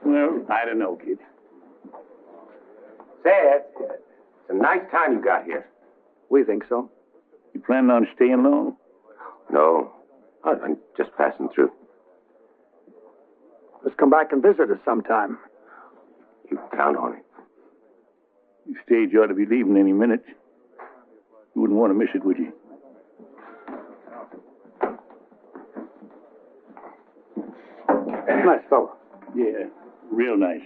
Well, I don't know, kid. Say, it's a nice time you got here. We think so. You planning on staying long? No, I'm just passing through. Let's come back and visit us sometime. You can count on it. You stage ought to be leaving any minute. You wouldn't want to miss it, would you? Nice fellow. Yeah, real nice.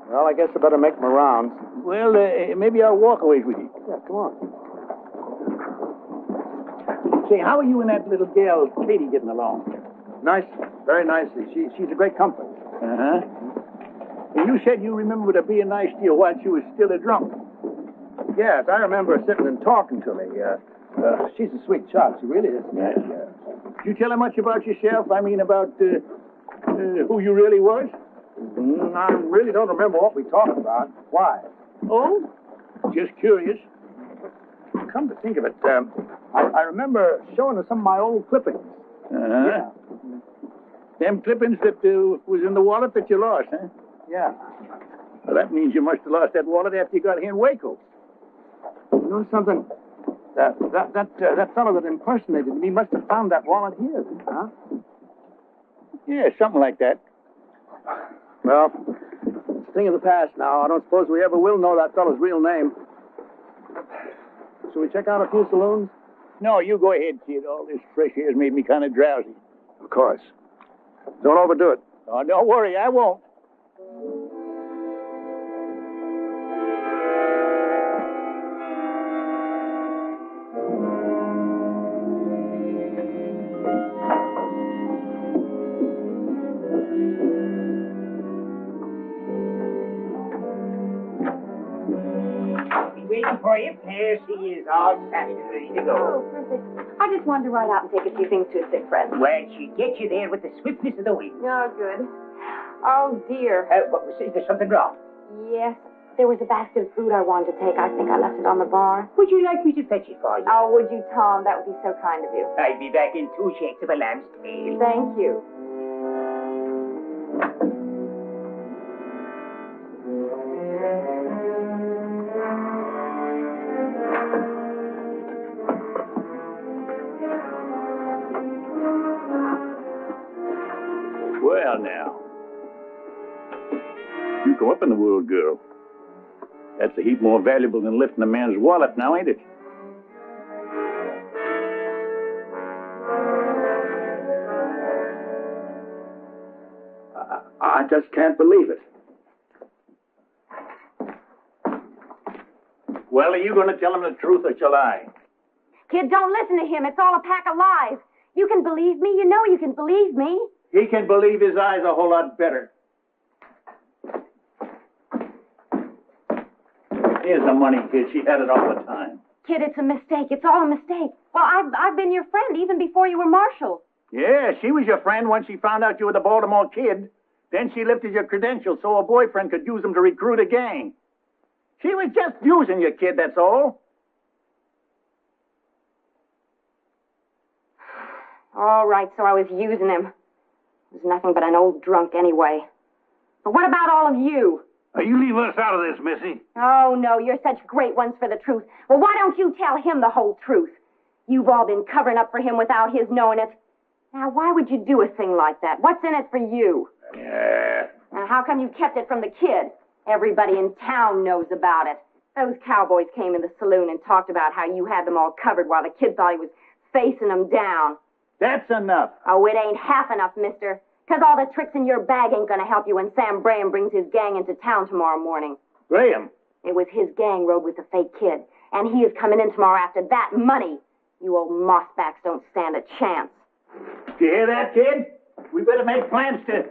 Well, I guess I better make my rounds. Well, maybe I'll walk away with you. Yeah, come on. Say, how are you and that little gal, Katie, getting along? Nice, very nicely. She's a great comfort. Uh-huh. And you said you remembered her being nice to you while she was still a drunk. Yes, I remember her sitting and talking to me. She's a sweet child. She really is. Yeah. Did you tell her much about yourself? I mean, about who you really was? I really don't remember what we talked about. Why? Oh? Just curious. Come to think of it, I remember showing her some of my old clippings. Uh-huh. Yeah. Them clippings that was in the wallet that you lost, huh? Yeah. Well, that means you must have lost that wallet after you got here in Waco. You know something? That fellow that impersonated me must have found that wallet here, huh? Yeah, something like that. Well, it's a thing of the past now. I don't suppose we ever will know that fellow's real name. Shall we check out a few saloons? No, you go ahead, kid. All this fresh air's made me kind of drowsy. Of course. Don't overdo it. Oh, don't worry, I won't. Waiting for you. There she is, all set and ready to go. Oh, perfect. I just wanted to ride out and take a few things to a sick friend. Well, she gets you there with the swiftness of the wind. Oh, good. Oh, dear. Is there something wrong? Yes. There was a basket of food I wanted to take. I think I left it on the bar. Would you like me to fetch it for you? Oh, would you, Tom? That would be so kind of you. I'll be back in 2 shakes of a lamb's tail. Thank you. Well, now. You come up in the world, girl. That's a heap more valuable than lifting a man's wallet now, ain't it? I just can't believe it. Well, are you going to tell him the truth or shall I? Kid, don't listen to him. It's all a pack of lies. You can believe me. You know you can believe me. He can believe his eyes a whole lot better. Here's the money, kid. She had it all the time. Kid, it's a mistake. It's all a mistake. Well, I've been your friend even before you were marshal. Yeah, she was your friend once she found out you were the Baltimore Kid. Then she lifted your credentials so her boyfriend could use them to recruit a gang. She was just using you, kid, that's all. All right, so I was using him. He was nothing but an old drunk anyway. But what about all of you? You leave us out of this, Missy. Oh, no, you're such great ones for the truth. Well, why don't you tell him the whole truth? You've all been covering up for him without his knowing it. Now, why would you do a thing like that? What's in it for you? Yeah. Now, how come you kept it from the kid? Everybody in town knows about it. Those cowboys came in the saloon and talked about how you had them all covered while the kid thought he was facing them down. That's enough. Oh, it ain't half enough, mister. 'Cause all the tricks in your bag ain't gonna help you when Sam Graham brings his gang into town tomorrow morning. Graham? It was his gang rode with the fake kid, and he is coming in tomorrow after that money. You old mossbacks don't stand a chance. Did you hear that, kid? We better make plans to...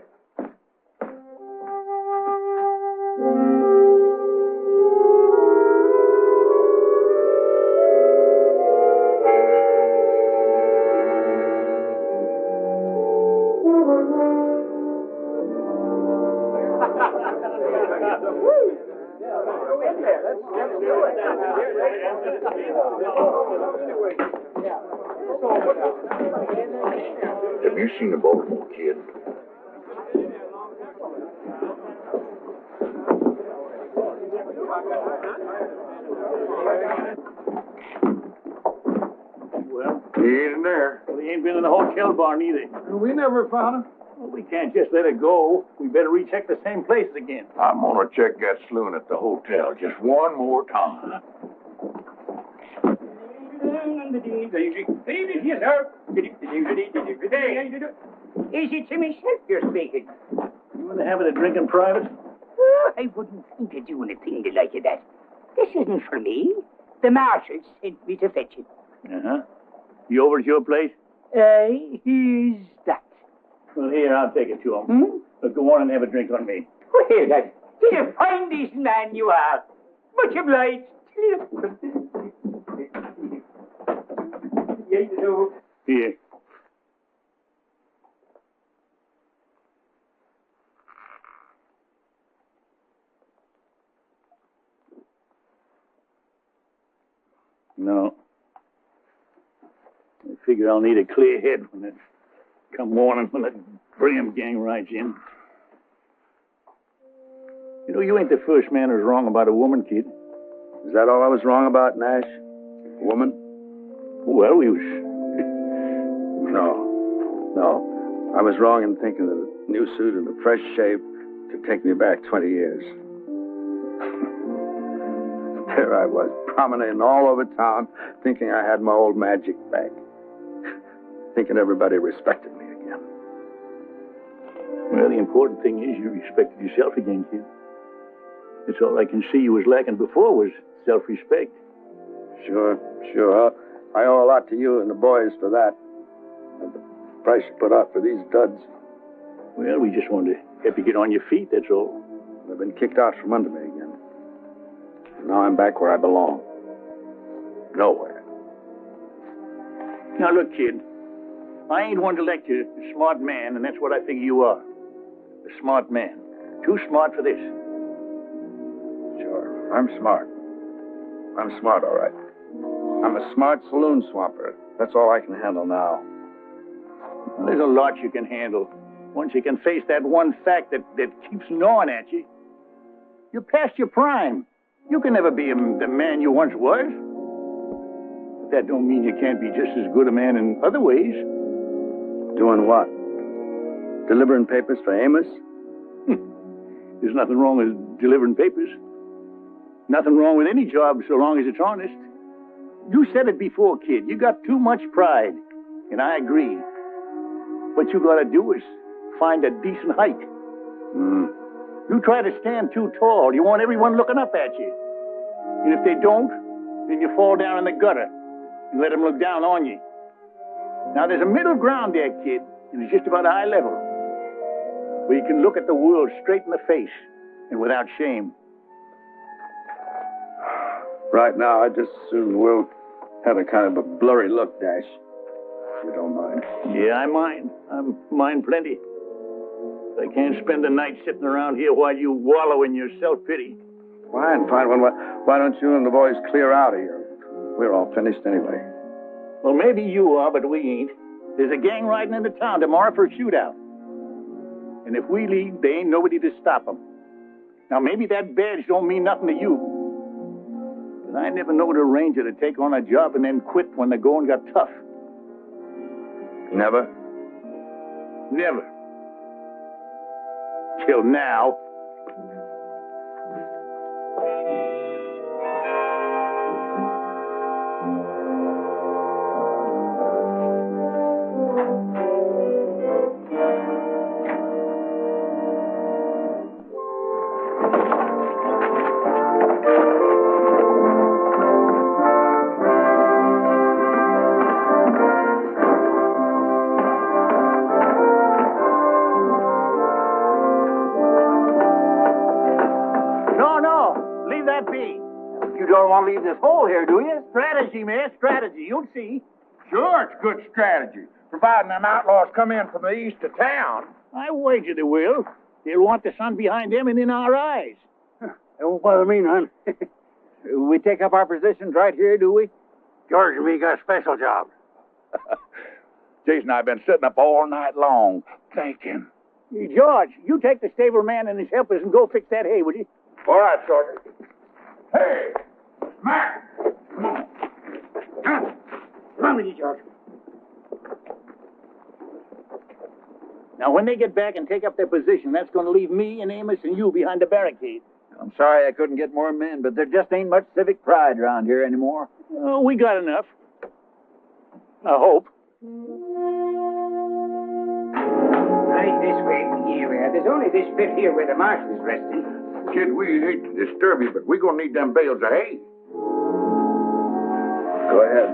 Have you seen the Baltimore Kid? Well, He ain't in there. well, he ain't been in the hotel barn either. We never found him. Well, we can't just let it go. We better recheck the same places again. I'm gonna check that saloon at the hotel just one more time. Yes, sir. Is it to myself you're speaking? You want to have it a drink in private? Oh, I wouldn't think of doing a thing like that. This isn't for me. The marshal sent me to fetch it. Uh-huh. You over at your place? He's that. Well, here, I'll take it to him. Hmm? But go on and have a drink on me. Well, that is a fine, decent man you are. Much obliged. Here. No. I figure I'll need a clear head when it come morning when the Graham gang rides in. You know, you ain't the first man who's wrong about a woman, kid. Is that all I was wrong about, Nash? Woman? Well, we was... No. I was wrong in thinking that a new suit and a fresh shave could take me back 20 years. There I was, promenading all over town, thinking I had my old magic back. Thinking everybody respected me again. Well, the important thing is you respected yourself again, kid. That's all I can see you was lacking before was self-respect. Sure. I owe a lot to you and the boys for that. And the price you put out for these duds. Well, we just wanted to help you get on your feet, that's all. I've been kicked out from under me again. Now I'm back where I belong. Nowhere. Now, look, kid. I ain't one to lecture. A smart man, and that's what I figure you are. A smart man. Too smart for this. Sure, I'm smart. I'm smart, all right. I'm a smart saloon swamper. That's all I can handle now. Well, there's a lot you can handle. Once you can face that one fact that keeps gnawing at you. You're past your prime. You can never be the man you once was. But that don't mean you can't be just as good a man in other ways. Doing what? Delivering papers for Amos? There's nothing wrong with delivering papers. Nothing wrong with any job so long as it's honest. You said it before, kid. You got too much pride. And I agree. What you gotta do is find a decent height. You try to stand too tall. You want everyone looking up at you. And if they don't, then you fall down in the gutter and let them look down on you. Now, there's a middle ground there, kid, and it's just about eye level. where you can look at the world straight in the face and without shame. Right now, I just as soon will have a kind of a blurry look, Dash. If you don't mind. Yeah, I mind. I mind plenty. I can't spend the night sitting around here while you wallow in your self-pity. Fine. Why don't you and the boys clear out of here? We're all finished anyway. Well, maybe you are, but we ain't. There's a gang riding into town tomorrow for a shootout. And if we leave, there ain't nobody to stop them. Now, maybe that badge don't mean nothing to you. But I never knowed a ranger to take on a job and then quit when the going got tough. Never? Never. Till now. You don't want to leave this hole here, do you? Strategy, man, strategy. You'll see. Sure, it's good strategy, providing them outlaws come in from the east of town. I wager they will. They'll want the sun behind them and in our eyes. Don't bother me none. We take up our positions right here, do we? George and me got a special job. Jason and I have been sitting up all night long thinking. Hey, George, you take the stable man and his helpers and go fix that hay, will you? All right, Sergeant. Hey, Mac, come on. Run with you, George. Now, when they get back and take up their position, that's going to leave me and Amos and you behind the barricade. I'm sorry I couldn't get more men, but there just ain't much civic pride around here anymore. Oh, we got enough. I hope. Right this way, here. There's only this bit here where the marshal is resting. Kid, we hate to disturb you, but we're going to need them bales of hay. Go ahead.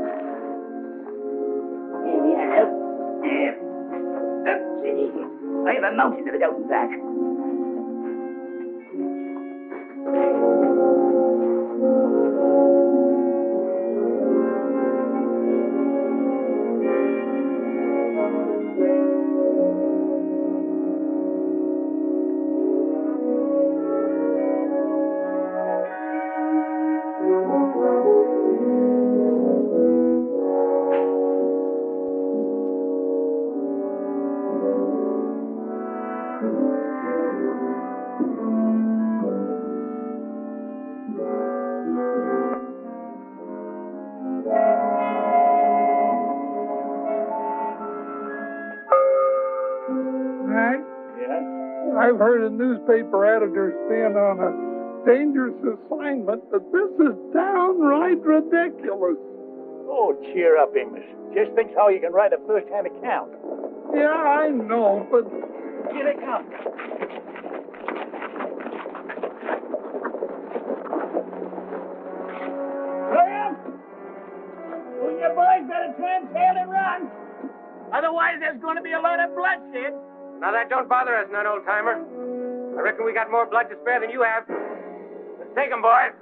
Here we are. I have a mountain of it out and back. I've heard of newspaper editors being on a dangerous assignment, but this is downright ridiculous. Oh, cheer up, Amos. Just think how you can write a first-hand account. Yeah, I know, but... Here they come. Graham! Well, you boys better turn tail and run. Otherwise, there's going to be a lot of bloodshed. Now, that don't bother us none, old-timer. I reckon we got more blood to spare than you have. Let's take 'em, boys.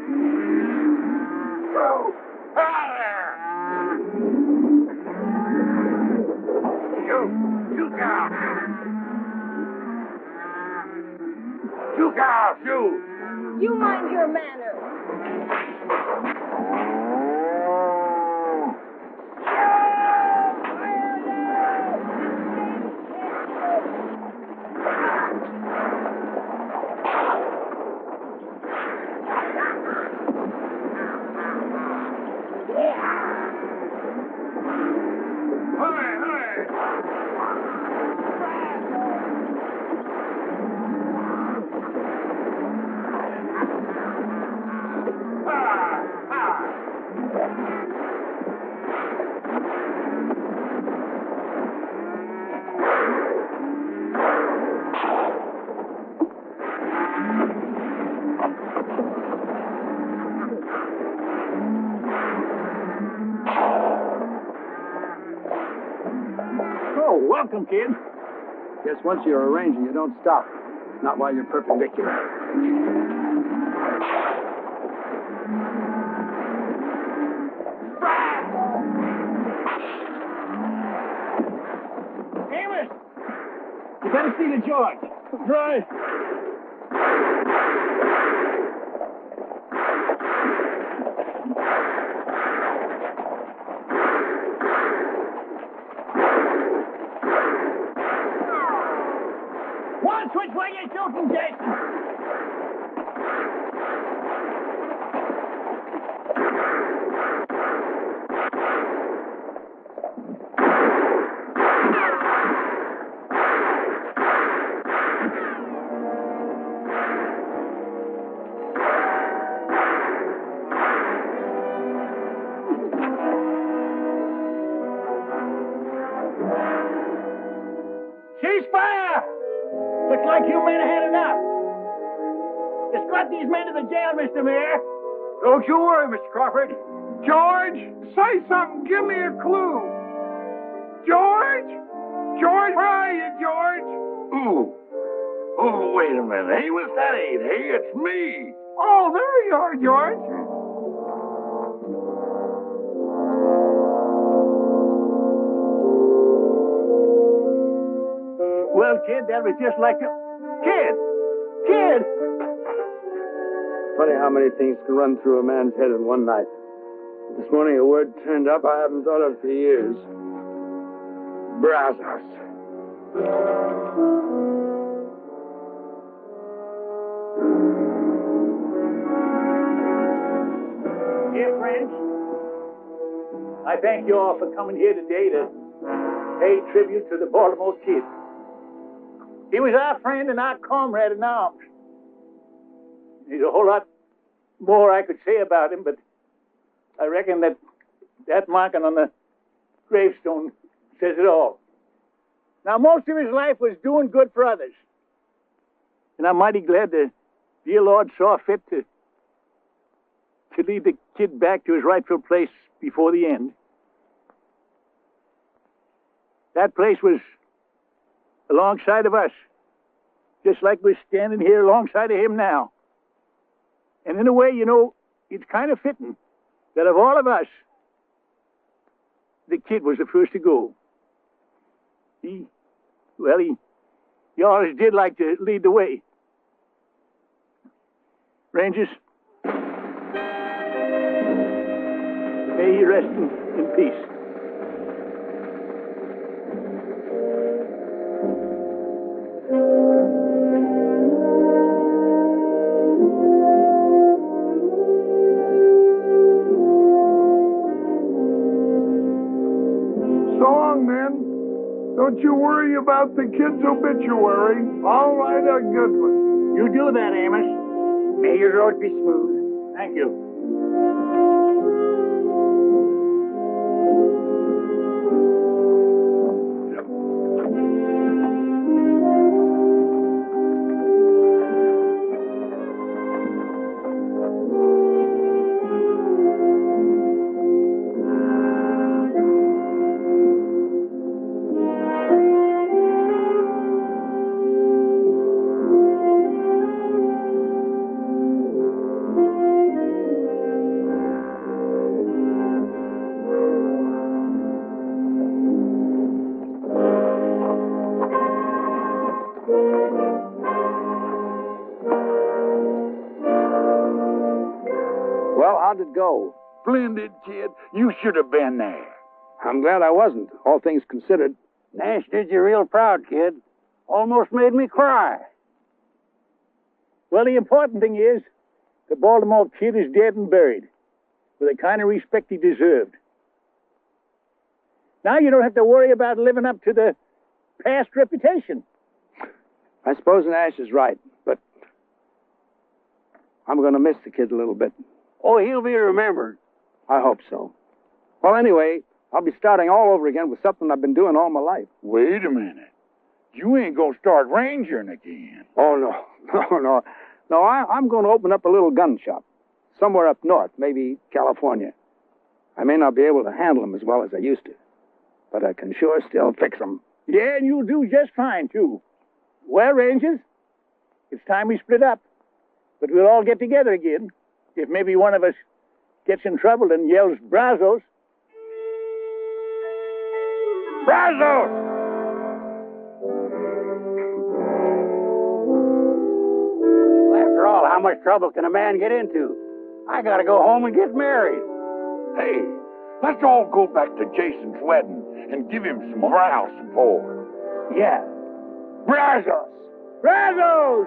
You cow! You cow, you! You mind your manners. Oh, welcome, kid. Guess once you're a ranger, you don't stop. Not while you're perpendicular. Amos! You better see the George. Right. Which way you shooting, Jason? Ceasefire! Looks like you men have had enough. Escort these men to the jail, Mr. Mayor. Don't you worry, Mr. Crawford. George, say something. Give me a clue. George? George, where are you, George? Ooh. Oh, wait a minute. Amos, that ain't he. It's me. Oh, there you are, George. Well, kid, that was just like you. Kid! Kid! Funny how many things can run through a man's head in one night. This morning a word turned up I haven't thought of for years. Brazos. Dear friends, I thank you all for coming here today to pay tribute to the Baltimore Kid. He was our friend and our comrade in arms. There's a whole lot more I could say about him, but I reckon that marking on the gravestone says it all. Now, most of his life was doing good for others. And I'm mighty glad the dear Lord saw fit to lead the kid back to his rightful place before the end. That place was alongside of us, just like we're standing here alongside of him now. And in a way, you know, it's kind of fitting that of all of us, the kid was the first to go. He always did like to lead the way. Rangers, may he rest in peace. Don't you worry about the kid's obituary. I'll write a good one. You do that, Amos. May your road be smooth. Thank you. Well, how'd it go? Splendid, kid. You should have been there. I'm glad I wasn't, all things considered. Nash did you real proud, kid. Almost made me cry. Well, the important thing is the Baltimore Kid is dead and buried with the kind of respect he deserved. Now you don't have to worry about living up to the past reputation. I suppose Nash is right, but I'm going to miss the kid a little bit. Oh, he'll be remembered. I hope so. Well, anyway, I'll be starting all over again with something I've been doing all my life. Wait a minute. You ain't gonna start rangering again. Oh, no. No, I'm going to open up a little gun shop somewhere up north, maybe California. I may not be able to handle them as well as I used to, but I can sure still fix them. Yeah, and you'll do just fine, too. Well, Rangers, it's time we split up. But we'll all get together again if maybe one of us gets in trouble and yells Brazos. Brazos! After all, how much trouble can a man get into? I gotta go home and get married. Hey, let's all go back to Jason's wedding and give him some moral support. Yeah. Brazos! Brazos!